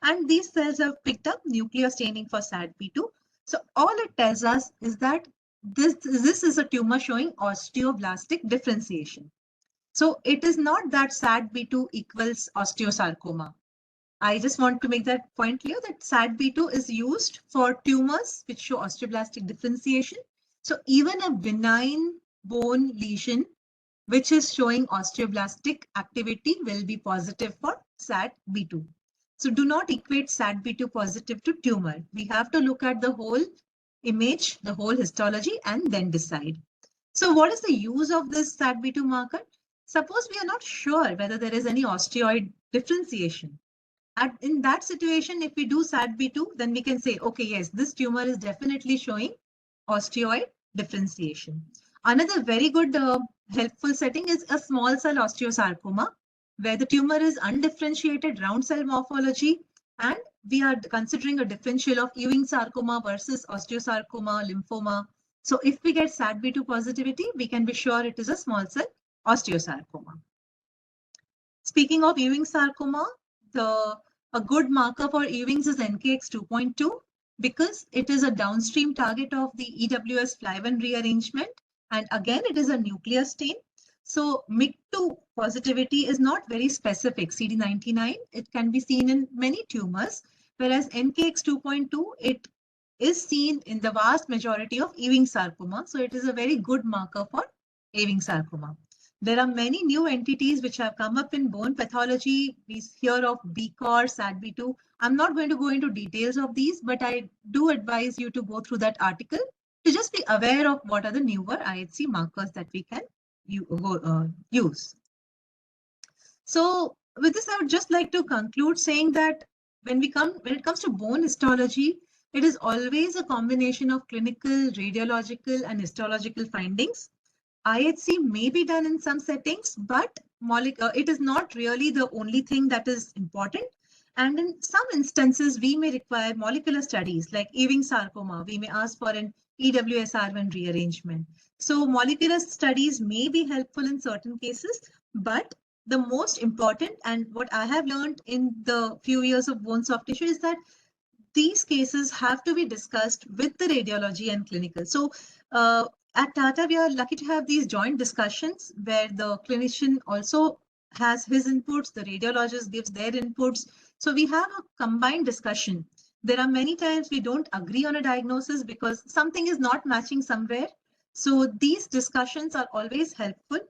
And these cells have picked up nuclear staining for SAT-B2. So all it tells us is that this is a tumor showing osteoblastic differentiation. So it is not that SAT-B2 equals osteosarcoma. I just want to make that point clear that SAT-B2 is used for tumors which show osteoblastic differentiation. So even a benign bone lesion which is showing osteoblastic activity will be positive for SAT-B2. So do not equate SAT-B2 positive to tumor. We have to look at the whole image, the whole histology, and then decide. So what is the use of this SAT-B2 marker? Suppose we are not sure whether there is any osteoid differentiation. In that situation, if we do SAT-B2, then we can say, okay, yes, this tumor is definitely showing osteoid differentiation. Another very good helpful setting is a small cell osteosarcoma, where the tumor is undifferentiated round cell morphology, and we are considering a differential of Ewing sarcoma versus osteosarcoma, lymphoma. So if we get SAT-B2 positivity, we can be sure it is a small cell osteosarcoma. Speaking of Ewing sarcoma, a good marker for Ewing's is NKX 2.2 because it is a downstream target of the EWS flavin rearrangement. And again, it is a nuclear stain. So MYC2 positivity is not very specific, CD99. It can be seen in many tumors, whereas NKX 2.2, it is seen in the vast majority of Ewing sarcoma. So it is a very good marker for Ewing sarcoma. There are many new entities which have come up in bone pathology. We hear of BCOR, SAT-B2. I'm not going to go into details of these, but I do advise you to go through that article to just be aware of what are the newer IHC markers that we can use. So with this, I would just like to conclude saying that when it comes to bone histology, it is always a combination of clinical, radiological, and histological findings. IHC may be done in some settings, but it is not really the only thing that is important. And in some instances, we may require molecular studies like Ewing sarcoma. We may ask for an EWSR1 rearrangement. So molecular studies may be helpful in certain cases, but the most important, and what I have learned in the few years of bone soft tissue, is that these cases have to be discussed with the radiology and clinical. So at Tata, we are lucky to have these joint discussions where the clinician also has his inputs, the radiologist gives their inputs. So we have a combined discussion. There are many times we don't agree on a diagnosis because something is not matching somewhere. So these discussions are always helpful.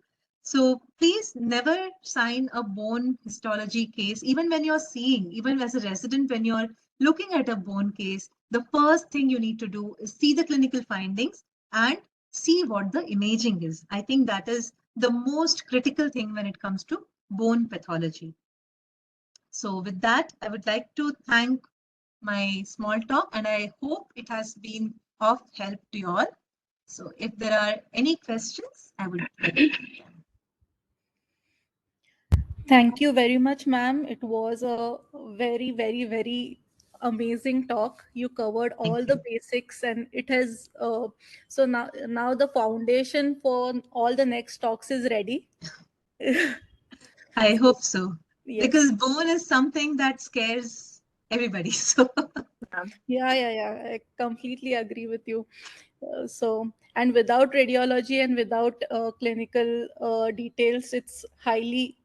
So please never sign a bone histology case, even when you're seeing, even as a resident, when you're looking at a bone case, the first thing you need to do is see the clinical findings and see what the imaging is. I think that is the most critical thing when it comes to bone pathology. So with that, I would like to thank my small talk, and I hope it has been of help to you all. So if there are any questions, I would. Thank you very much, ma'am. It was a very, very, very amazing talk. You covered all Thank the you. basics, and it has so now the foundation for all the next talks is ready. I hope so. Yes. Because bone is something that scares everybody. So Yeah. I completely agree with you. And without radiology and without clinical details, it's highly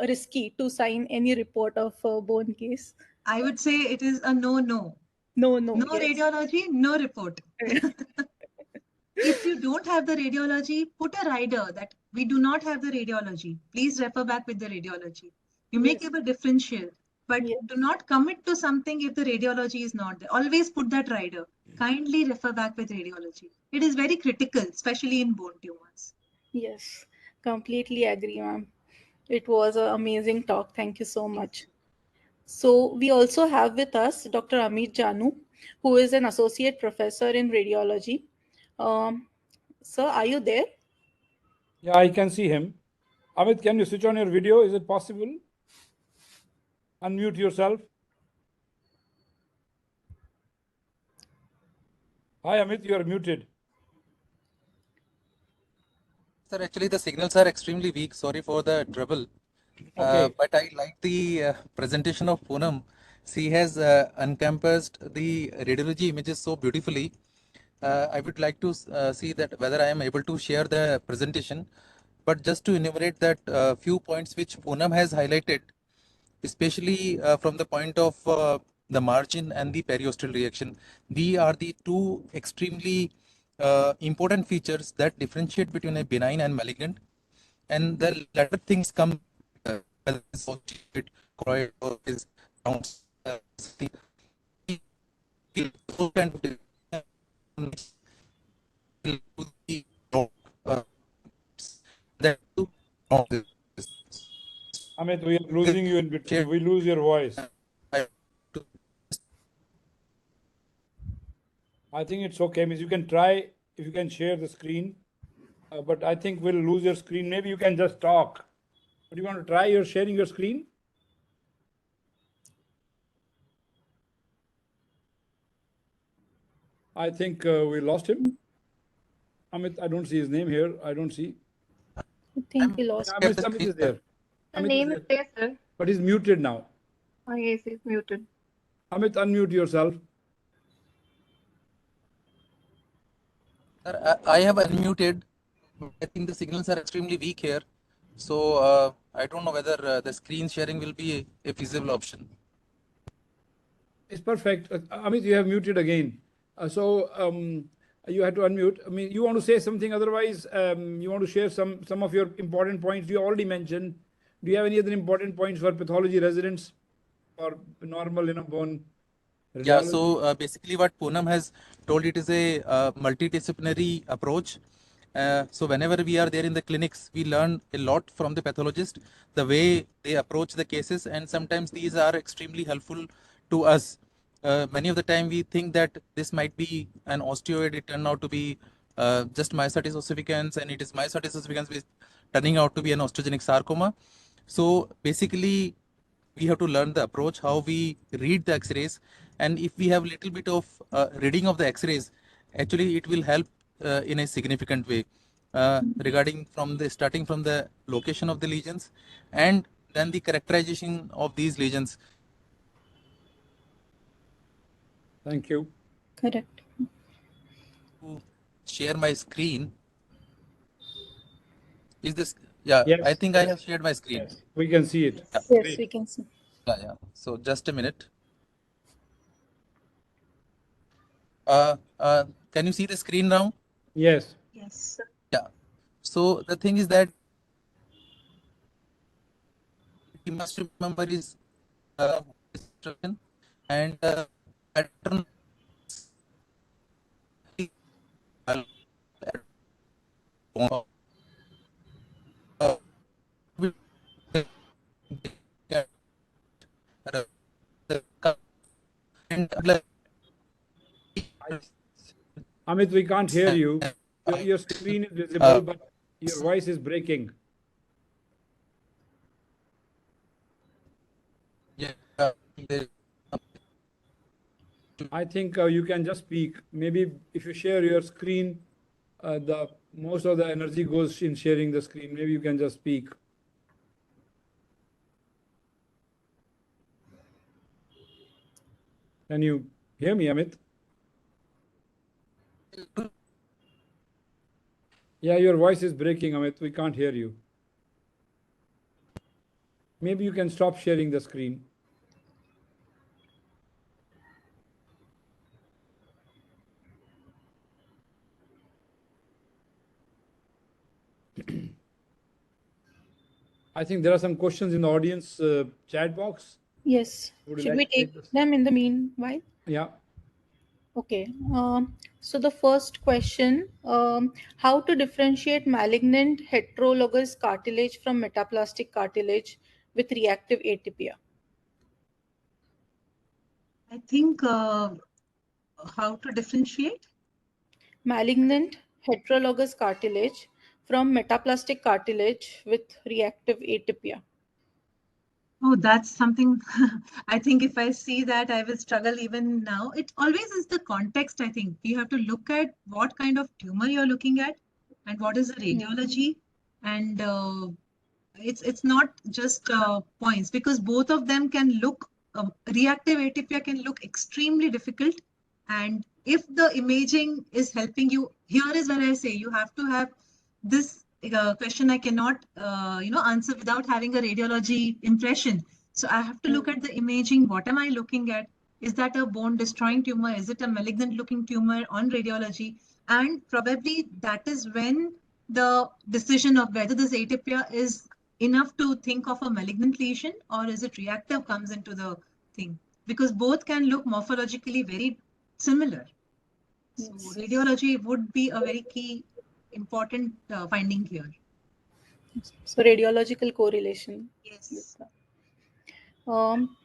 risky to sign any report of bone case. I would say it is a no. No No, yes. radiology, no report. If you don't have the radiology, put a rider that we do not have the radiology. Please refer back with the radiology. You may Yes, give a differential, but yes, do not commit to something if the radiology is not there. Always put that rider. Kindly refer back with radiology. It is very critical, especially in bone tumors. yes. Completely agree, ma'am. It was an amazing talk. Thank you so Thank much. So we also have with us Dr. Amit Janu, who is an associate professor in radiology. Um, Sir, are you there? Yeah, I can see him. Amit, can you switch on your video? Is it possible? Unmute yourself. Hi, Amit, you are muted. Sir, actually the signals are extremely weak. Sorry for the trouble. Okay. But I like the presentation of Poonam. She has encompassed the radiology images so beautifully. I would like to see that whether I am able to share the presentation. But just to enumerate that few points which Poonam has highlighted, especially from the point of the margin and the periosteal reaction. These are the two extremely important features that differentiate between a benign and malignant. And the latter things come whether it's osteoid, choroid, or is rounds. Those kind of uh, that Amit, we are losing you in between. We lose your voice. I think it's okay. Miss, you can try if you can share the screen. But I think we'll lose your screen. Maybe you can just talk. But you want to try your sharing your screen? I think we lost him. Amit, I don't see his name here. I don't see. I think we lost. Yeah, Amit is there. The Amit name is is there. there, sir. But he's muted now. Oh, yes, he's muted. Amit, unmute yourself. Sir, I have unmuted. I think the signals are extremely weak here. So I don't know whether the screen sharing will be a feasible option. It's perfect. Amit, you have muted again. You had to unmute. I mean, you want to say something, otherwise you want to share some of your important points you already mentioned. Do you have any other important points for pathology residents or normal, bone radiology? Yeah, so basically what Poonam has told, it is a multidisciplinary approach. So whenever we are there in the clinics, we learn a lot from the pathologist, the way they approach the cases, and sometimes these are extremely helpful to us. Many of the time we think that this might be an osteoid, it turned out to be just myositis ossificans, and it is myositis ossificans which turning out to be an osteogenic sarcoma. So basically we have to learn the approach, how we read the x-rays, and if we have little bit of reading of the x-rays, actually it will help in a significant way regarding from the starting from the location of the lesions and then the characterization of these lesions. Thank you. Correct. To share my screen. Is this? Yeah, Yes. I think I have shared my screen. Yes, we can see it. Yeah. Yes, Great. we can see. Yeah. So just a minute. Can you see the screen now? Yes. Yes. Yeah. So the thing is that you must remember is instruction and pattern and Amit, we can't hear you. Your screen is visible, but your voice is breaking. I think you can just speak. Maybe if you share your screen, the most of the energy goes in sharing the screen. Maybe you can just speak. Can you hear me, Amit? Yeah, your voice is breaking, Amit. We can't hear you. Maybe you can stop sharing the screen. I think there are some questions in the audience chat box. Yes. Would you Should like we to take take this? them in the meanwhile? Yeah. Okay. So the first question, how to differentiate malignant heterologous cartilage from metaplastic cartilage with reactive atypia? I think how to differentiate? Malignant heterologous cartilage from metaplastic cartilage with reactive atypia. Oh, that's something I think if I see that, I will struggle even now. It always is the context, I think. You have to look at what kind of tumor you're looking at and what is the radiology. And it's not just points because both of them can look, reactive atypia can look extremely difficult. And if the imaging is helping you, here is where I say you have to have this question I cannot, answer without having a radiology impression. So I have to look at the imaging. What am I looking at? Is that a bone destroying tumor? Is it a malignant looking tumor on radiology? And probably that is when the decision of whether this atypia is enough to think of a malignant lesion or is it reactive comes into the thing. Because both can look morphologically very similar. So Yes. radiology would be a very key important finding here. So radiological correlation. Yes. Um,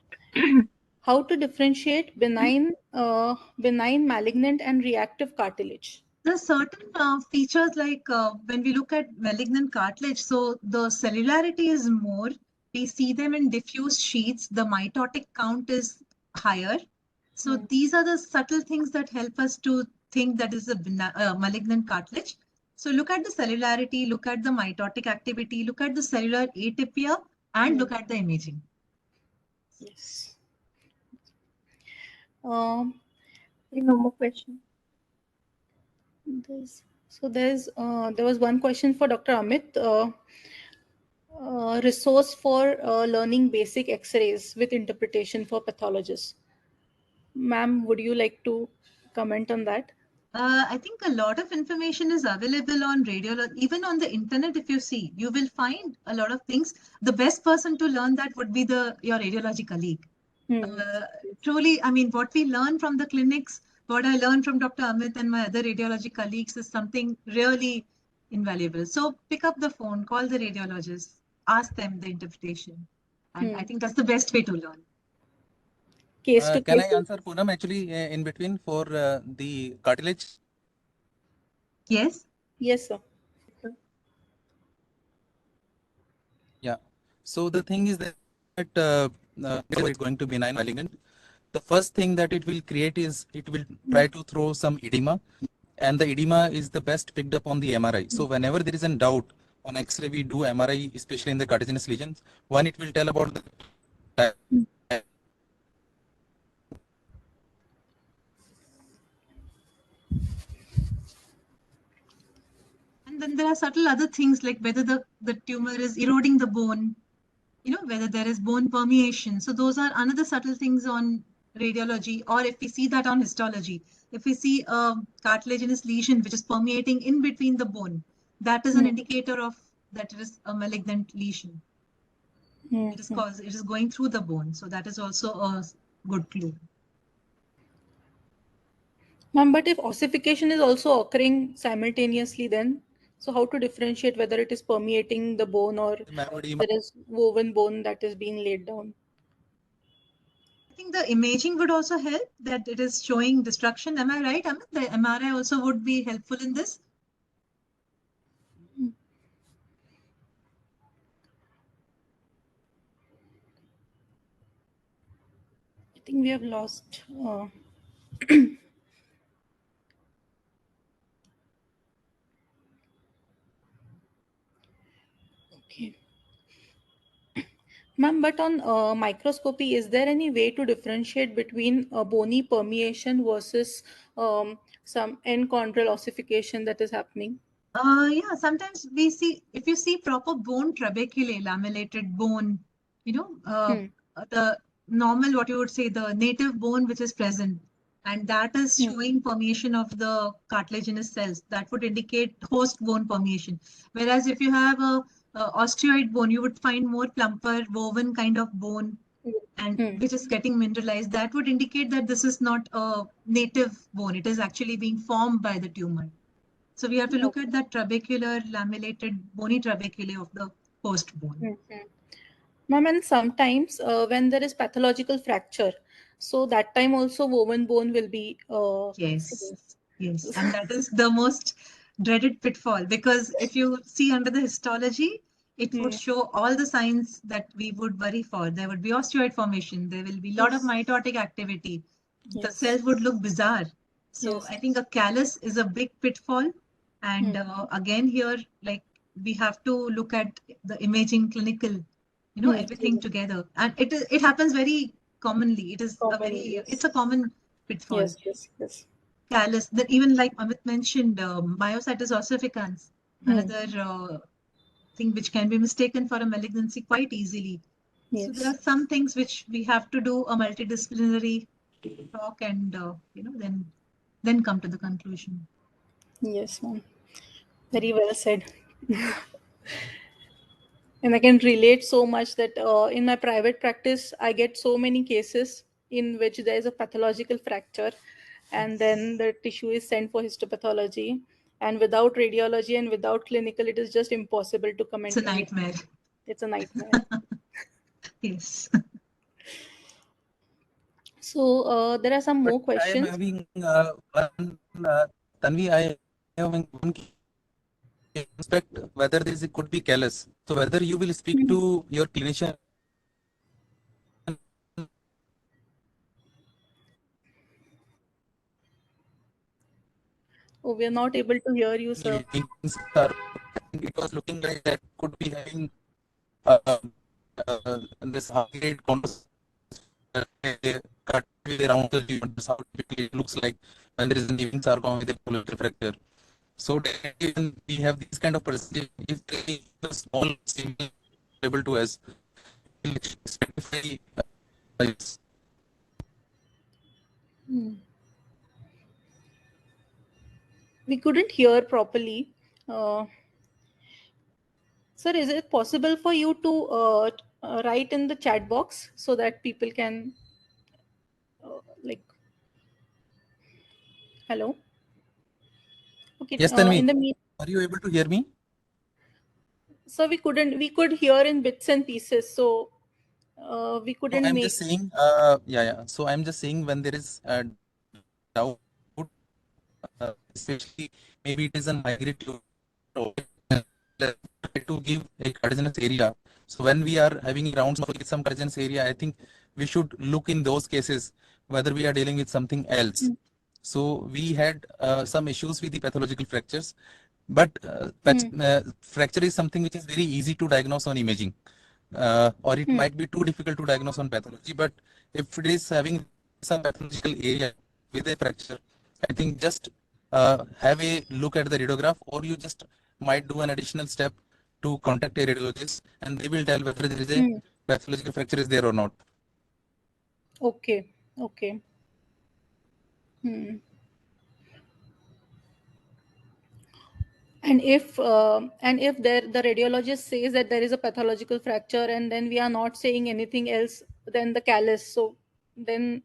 how to differentiate benign, malignant, and reactive cartilage? There are certain features like when we look at malignant cartilage, so the cellularity is more. We see them in diffuse sheets. The mitotic count is higher. So these are the subtle things that help us to think that is a malignant cartilage. So look at the cellularity, look at the mitotic activity, look at the cellular atypia, and look at the imaging. Yes. Um, No more questions. there was one question for Dr. Amit. Resource for learning basic X-rays with interpretation for pathologists. Ma'am, would you like to comment on that? I think a lot of information is available on radiology, even on the internet. If you see, you will find a lot of things. The best person to learn that would be your radiology colleague. Truly, I mean, what we learn from the clinics, what I learned from Dr. Amit and my other radiology colleagues is something really invaluable. So pick up the phone, call the radiologist, ask them the interpretation. And I think that's the best way to learn. Case to Can case. I answer Poonam actually in between for the cartilage? Yes. Yes, sir. Yeah. So the thing is that it's going to be benign malignant. The first thing that it will create is it will try to throw some edema, and the edema is the best picked up on the MRI. So whenever there is a doubt on X-ray, we do MRI, especially in the cartilaginous lesions. One, it will tell about the And then there are subtle other things like whether the tumor is eroding the bone, whether there is bone permeation. So those are another subtle things on radiology, or if we see that on histology. If we see a cartilaginous lesion which is permeating in between the bone, that is an indicator of that it is a malignant lesion. It is going through the bone. So that is also a good clue. Ma'am, but if ossification is also occurring simultaneously, then so how to differentiate whether it is permeating the bone or there is woven bone that is being laid down? I think the imaging would also help, that it is showing destruction. Am I right, Amit? The MRI also would be helpful in this. think we have lost. Okay. Ma'am, but on microscopy, is there any way to differentiate between bony permeation versus some enchondral ossification that is happening? Yeah, sometimes we see, if you see proper bone trabeculae, lamellated bone, the normal, what you would say, the native bone which is present, and that is showing permeation of the cartilaginous cells, that would indicate host bone permeation. Whereas if you have a osteoid bone, you would find more plumper, woven kind of bone, and which is getting mineralized. That would indicate that this is not a native bone. It is actually being formed by the tumor. So we have to look at that trabecular lamellated bony trabeculae of the host bone. Ma'am, and sometimes when there is pathological fracture, so that time also woven bone will be. Yes, yes. And that is the most dreaded pitfall, because if you see under the histology, it would show all the signs that we would worry for. There would be osteoid formation. There will be a lot of mitotic activity. The cells would look bizarre. So I think a callus is a big pitfall. And again, here, like, we have to look at the imaging, clinical, everything together. And it happens very commonly. It is it's a common pitfall. Yes. Callus, that even like Amit mentioned, myositis ossificans, another thing which can be mistaken for a malignancy quite easily. So there are some things which we have to do a multidisciplinary talk and then come to the conclusion. Yes, ma'am. Very well said. And I can relate so much that in my private practice, I get so many cases in which there is a pathological fracture, and then the tissue is sent for histopathology. And without radiology and without clinical, it is just impossible to comment. It's a nightmare. It's a nightmare. Yes. So there are some more questions. I am having one, Tanvi, I am having one aspect whether this could be callous. So whether you will speak to your clinician. Oh, we are not able to hear you, sir. It was looking like that could be having this high-grade cut around the tumor. That's how typically it looks like when there is an even sarcoma with a polymetric fracture. So when we have these kind of percentage, if they are small, able to us, we'll specify this. We couldn't hear properly. Sir, is it possible for you to write in the chat box so that people can hello? Okay. Yes, Tanvi, are you able to hear me? So we could hear in bits and pieces. So we couldn't I'm just saying, So I'm just saying when there is doubt, especially maybe it is a migratory to give a cardigenous area. So when we are having rounds with some cardigenous area, I think we should look in those cases whether we are dealing with something else. So we had some issues with the pathological fractures, but fracture is something which is very easy to diagnose on imaging, or it might be too difficult to diagnose on pathology. But if it is having some pathological area with a fracture, I think just have a look at the radiograph, or you just might do an additional step to contact a radiologist, and they will tell whether there is a pathological fracture is there or not. Okay. And if the radiologist says that there is a pathological fracture, and then we are not saying anything else than the callus, so then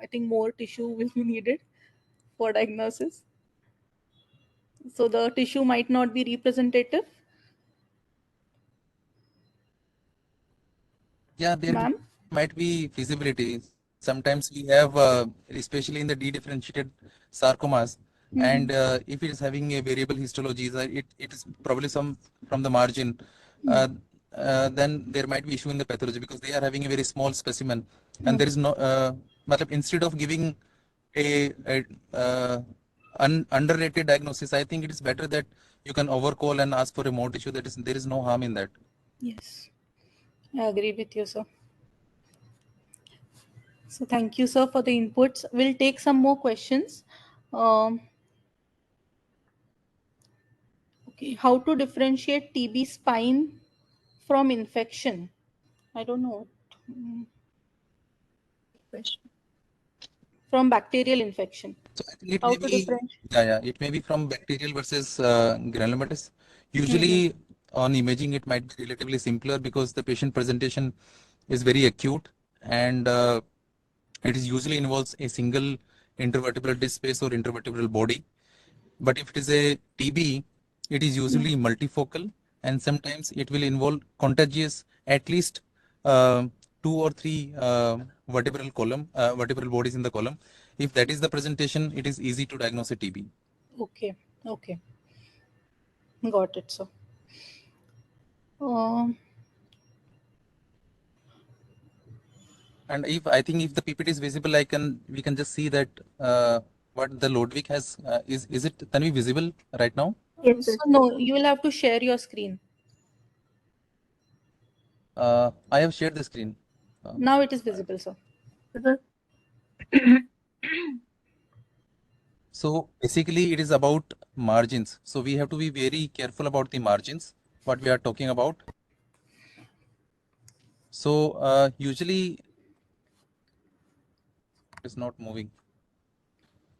I think more tissue will be needed for diagnosis. So the tissue might not be representative. Yeah, there might be feasibility. Sometimes we have, especially in the dedifferentiated sarcomas, and if it is having a variable histology, it is probably some from the margin. then there might be issue in the pathology because they are having a very small specimen, and there is no, instead of giving a underrated diagnosis, I think it is better that you can overcall and ask for a more tissue. That is, there is no harm in that. Yes, I agree with you, sir. So thank you, sir, for the inputs. We'll take some more questions. Okay, how to differentiate TB spine from infection? I don't know. Question. From bacterial infection. So I think it How may to be, differentiate? it may be from bacterial versus granulomatous. Usually on imaging, it might be relatively simpler because the patient presentation is very acute, and it is usually involves a single intervertebral disc space or intervertebral body. But if it is a TB, it is usually multifocal, and sometimes it will involve contagious, at least uh, 2 or 3 vertebral bodies in the column. If that is the presentation, it is easy to diagnose a TB. Okay, okay. Got it, sir. Um, And if I think if the PPT is visible, we can just see that what the Lodvik has is it Tanvi visible right now? Yes, so sir. no, you will have to share your screen. I have shared the screen. Now it is visible, sir. So basically it is about margins. So we have to be very careful about the margins, what we are talking about. So usually it's not moving.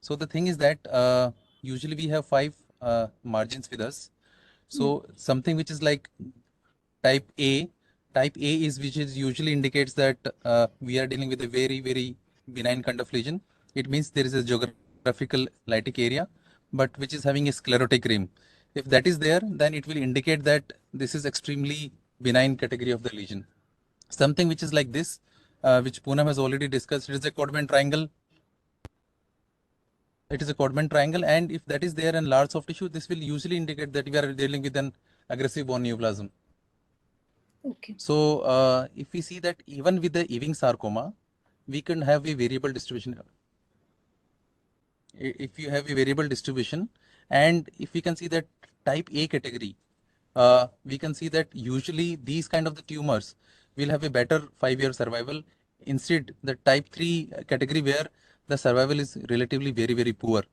So the thing is that usually we have 5 margins with us. So something which is like type A, is which is usually indicates that we are dealing with a very, very benign kind of lesion. It means there is a geographical lytic area, but which is having a sclerotic rim. If that is there, then it will indicate that this is extremely benign category of the lesion. Something which is like this, which Poonam has already discussed, it is a Codman triangle. It is a Codman triangle, and if that is there in large soft tissue, this will usually indicate that we are dealing with an aggressive bone neoplasm. Okay. So if we see that even with the Ewing sarcoma, we can have a variable distribution. If you have a variable distribution, and if we can see that type A category, we can see that usually these kind of the tumors will have a better 5-year survival. Instead, the type 3 category where the survival is relatively very, very poor.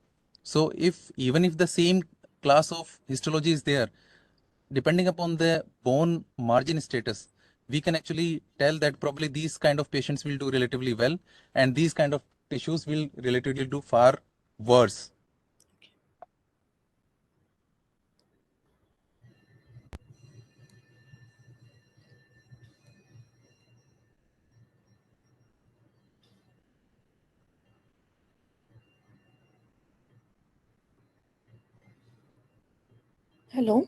So even if the same class of histology is there, depending upon the bone margin status, we can actually tell that probably these kind of patients will do relatively well, and these kind of tissues will relatively do far worse. Hello.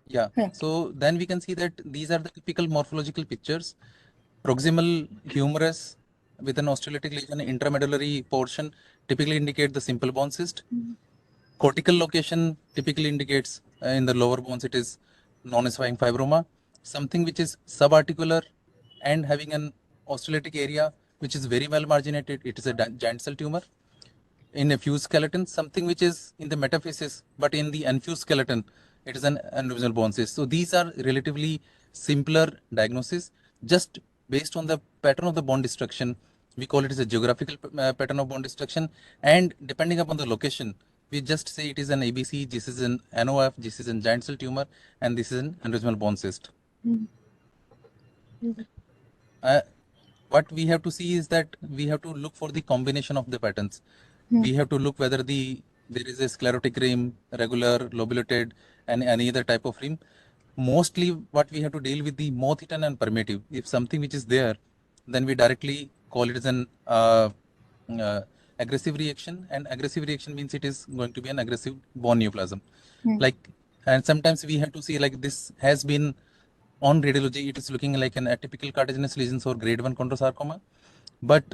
Yeah. So then we can see that these are the typical morphological pictures. Proximal humerus with an osteolytic lesion, intramedullary portion typically indicate the simple bone cyst. Cortical location typically indicates in the lower bones it is non-ossifying fibroma. Something which is subarticular and having an osteolytic area which is very well marginated, it is a giant cell tumor. In a fused skeleton, something which is in the metaphysis, but in the unfused skeleton, it is an aneurysmal bone cyst. So these are relatively simpler diagnosis, just based on the pattern of the bone destruction. We call it as a geographical pattern of bone destruction, and depending upon the location, we just say it is an ABC, this is an NOF, this is a giant cell tumor, and this is an aneurysmal bone cyst. What we have to see is that we have to look for the combination of the patterns. We have to look whether there is a sclerotic rim, regular, lobulated, and any other type of rim. Mostly what we have to deal with the mothetan and permeative. If something which is there, then we directly call it as an aggressive reaction, and aggressive reaction means it is going to be an aggressive bone neoplasm. And sometimes we have to see like this has been on radiology, it is looking like an atypical cartilaginous lesions or grade 1 chondrosarcoma. But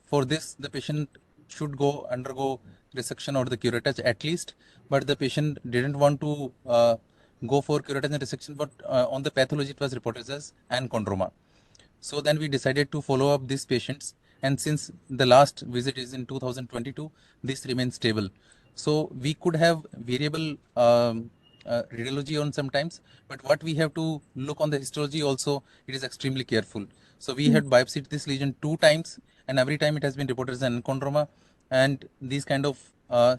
for this, the patient should undergo resection or the curettage at least. But the patient didn't want to go for curettage resection, but on the pathology it was reported as anchondroma. So then we decided to follow up these patients, and since the last visit is in 2022, this remains stable. So we could have variable radiology on sometimes, but what we have to look on the histology also, it is extremely careful. So we had biopsied this lesion 2 times, and every time it has been reported as an chondroma, and these kind of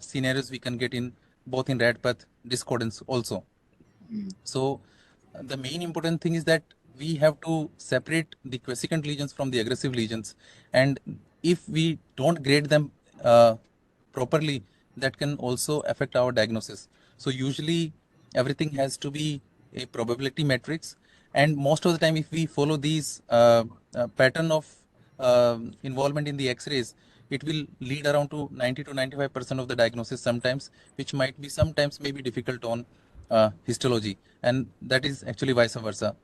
scenarios we can get in both in rad path discordance also. So the main important thing is that we have to separate the quiescent lesions from the aggressive lesions, and if we don't grade them properly, that can also affect our diagnosis. So usually everything has to be a probability matrix, and most of the time if we follow these pattern of involvement in the x-rays, it will lead around to 90 to 95% of the diagnosis sometimes, which might be sometimes may be difficult on histology, and that is actually vice versa.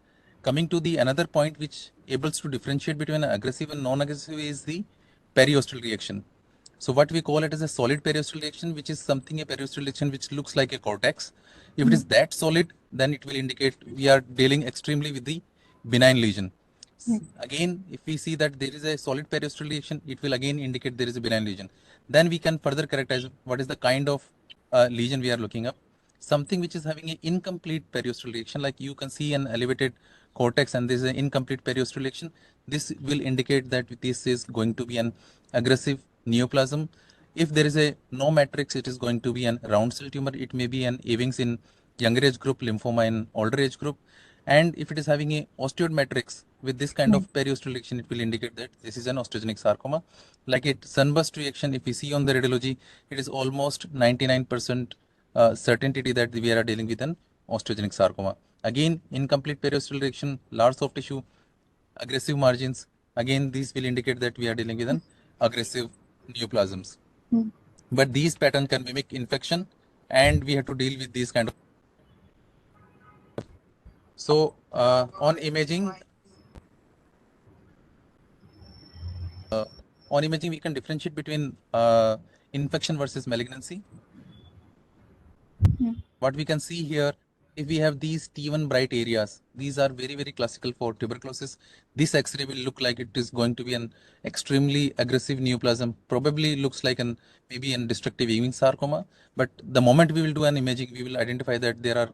Coming to the another point which able to differentiate between aggressive and non-aggressive is the periosteal reaction. So what we call it as a solid periosteal reaction, which is something a periosteal reaction which looks like a cortex. If it is that solid, then it will indicate we are dealing extremely with the benign lesion. Again, if we see that there is a solid periosteal reaction, it will again indicate there is a benign lesion. Then we can further characterize what is the kind of lesion we are looking up. Something which is having an incomplete periosteal reaction, like you can see an elevated cortex and there is an incomplete periosteal reaction, this will indicate that this is going to be an aggressive neoplasm. If there is a no matrix, it is going to be an round cell tumor. It may be an Ewing's in younger age group, lymphoma in older age group. And if it is having a osteoid matrix with this kind of periosteal reaction, it will indicate that this is an osteogenic sarcoma. Like a sunburst reaction, if we see on the radiology, it is almost 99% certainty that we are dealing with an osteogenic sarcoma. Again, incomplete periosteal reaction, large soft tissue, aggressive margins. Again, these will indicate that we are dealing with an aggressive neoplasms. But these patterns can mimic infection, and we have to deal with these kind of. So on imaging, we can differentiate between infection versus malignancy. What we can see here, if we have these T1 bright areas, these are very, very classical for tuberculosis. This X-ray will look like it is going to be an extremely aggressive neoplasm, probably looks like an maybe an destructive Ewing sarcoma. But the moment we will do an imaging, we will identify that there are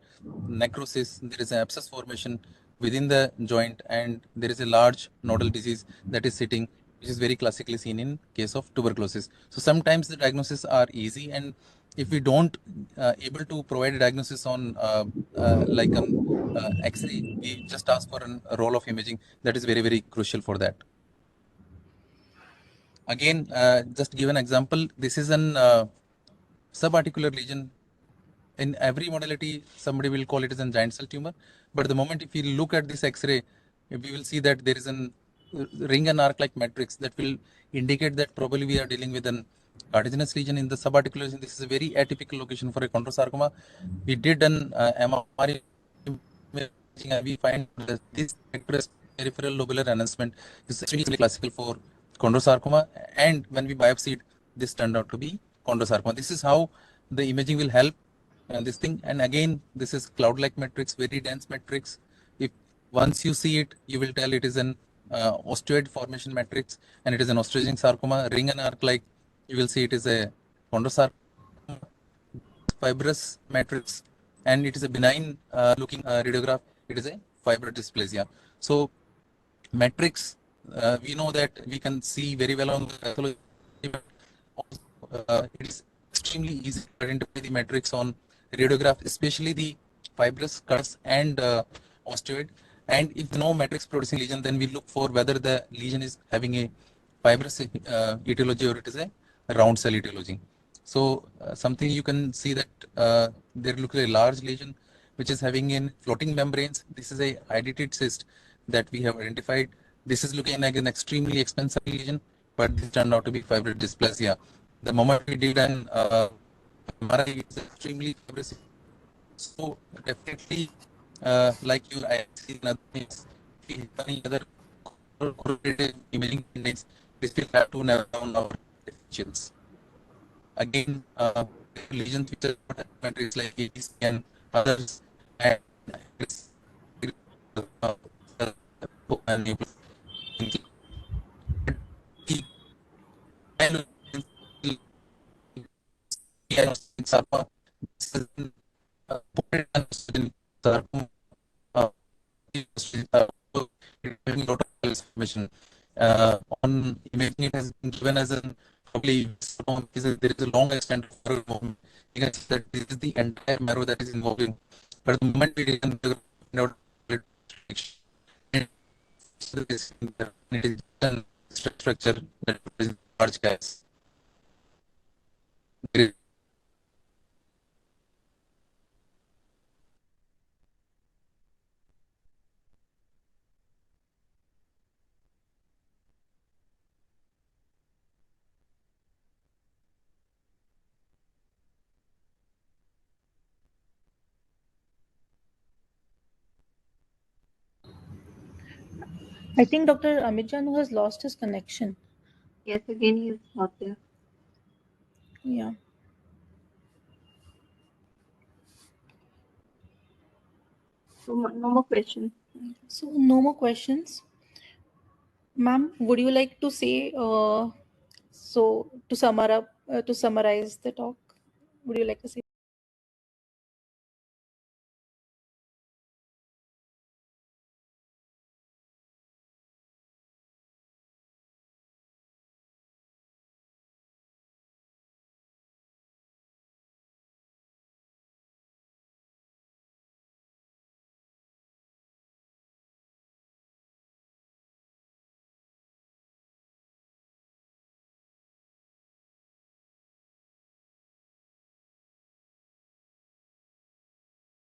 necrosis, there is an abscess formation within the joint, and there is a large nodal disease that is sitting, which is very classically seen in case of tuberculosis. So sometimes the diagnosis are easy, and if we don't able to provide a diagnosis on like an X-ray, we just ask for a role of imaging. That is very, very crucial for that. Again, just give an example. This is an subarticular lesion. In every modality, somebody will call it as a giant cell tumor. But the moment if you look at this X-ray, we will see that there is an ring and arc-like matrix that will indicate that probably we are dealing with an cartilaginous lesion in the subarticular lesion. This is a very atypical location for a chondrosarcoma. We did an MRI imaging, and we find that this peripheral lobular enhancement is extremely classical for chondrosarcoma. And when we biopsied, this turned out to be chondrosarcoma. This is how the imaging will help this thing. And again, this is cloud-like matrix, very dense matrix. If once you see it, you will tell it is an osteoid formation matrix, and it is an osteogenic sarcoma. Ring and arc-like, you will see it is a chondrosarcoma, fibrous matrix, and it is a benign looking radiograph. It is a fibrous dysplasia. So matrix, we know that we can see very well on the pathology. It is extremely easy to identify the matrix on radiograph, especially the fibrous cuts and osteoid. And if no matrix producing lesion, then we look for whether the lesion is having a fibrous etiology or it is a round cell etiology. So something you can see that there looks a large lesion which is having in floating membranes. This is a hydatid cyst that we have identified. This is looking like an extremely expensive lesion, but this turned out to be fibrous dysplasia. The moment we did an MRI, it's extremely fibrous. So definitely, like you, I see in other things, if we have any other correlative imaging findings, this will have to narrow down our differentials. Again, lesions which are matrix like ABC and others, and it's information on imaging. It has been given as an probably there is a long extent of marrow movement. You can see that this is the entire marrow that is involving. But the moment we can figure out it is structure that is large gas. I think Dr. Amit Janu has lost his connection. Yes, again, he is not there. Yeah. So no more questions. So no more questions. Ma'am, would you like to say, so to summarize the talk, would you like to say?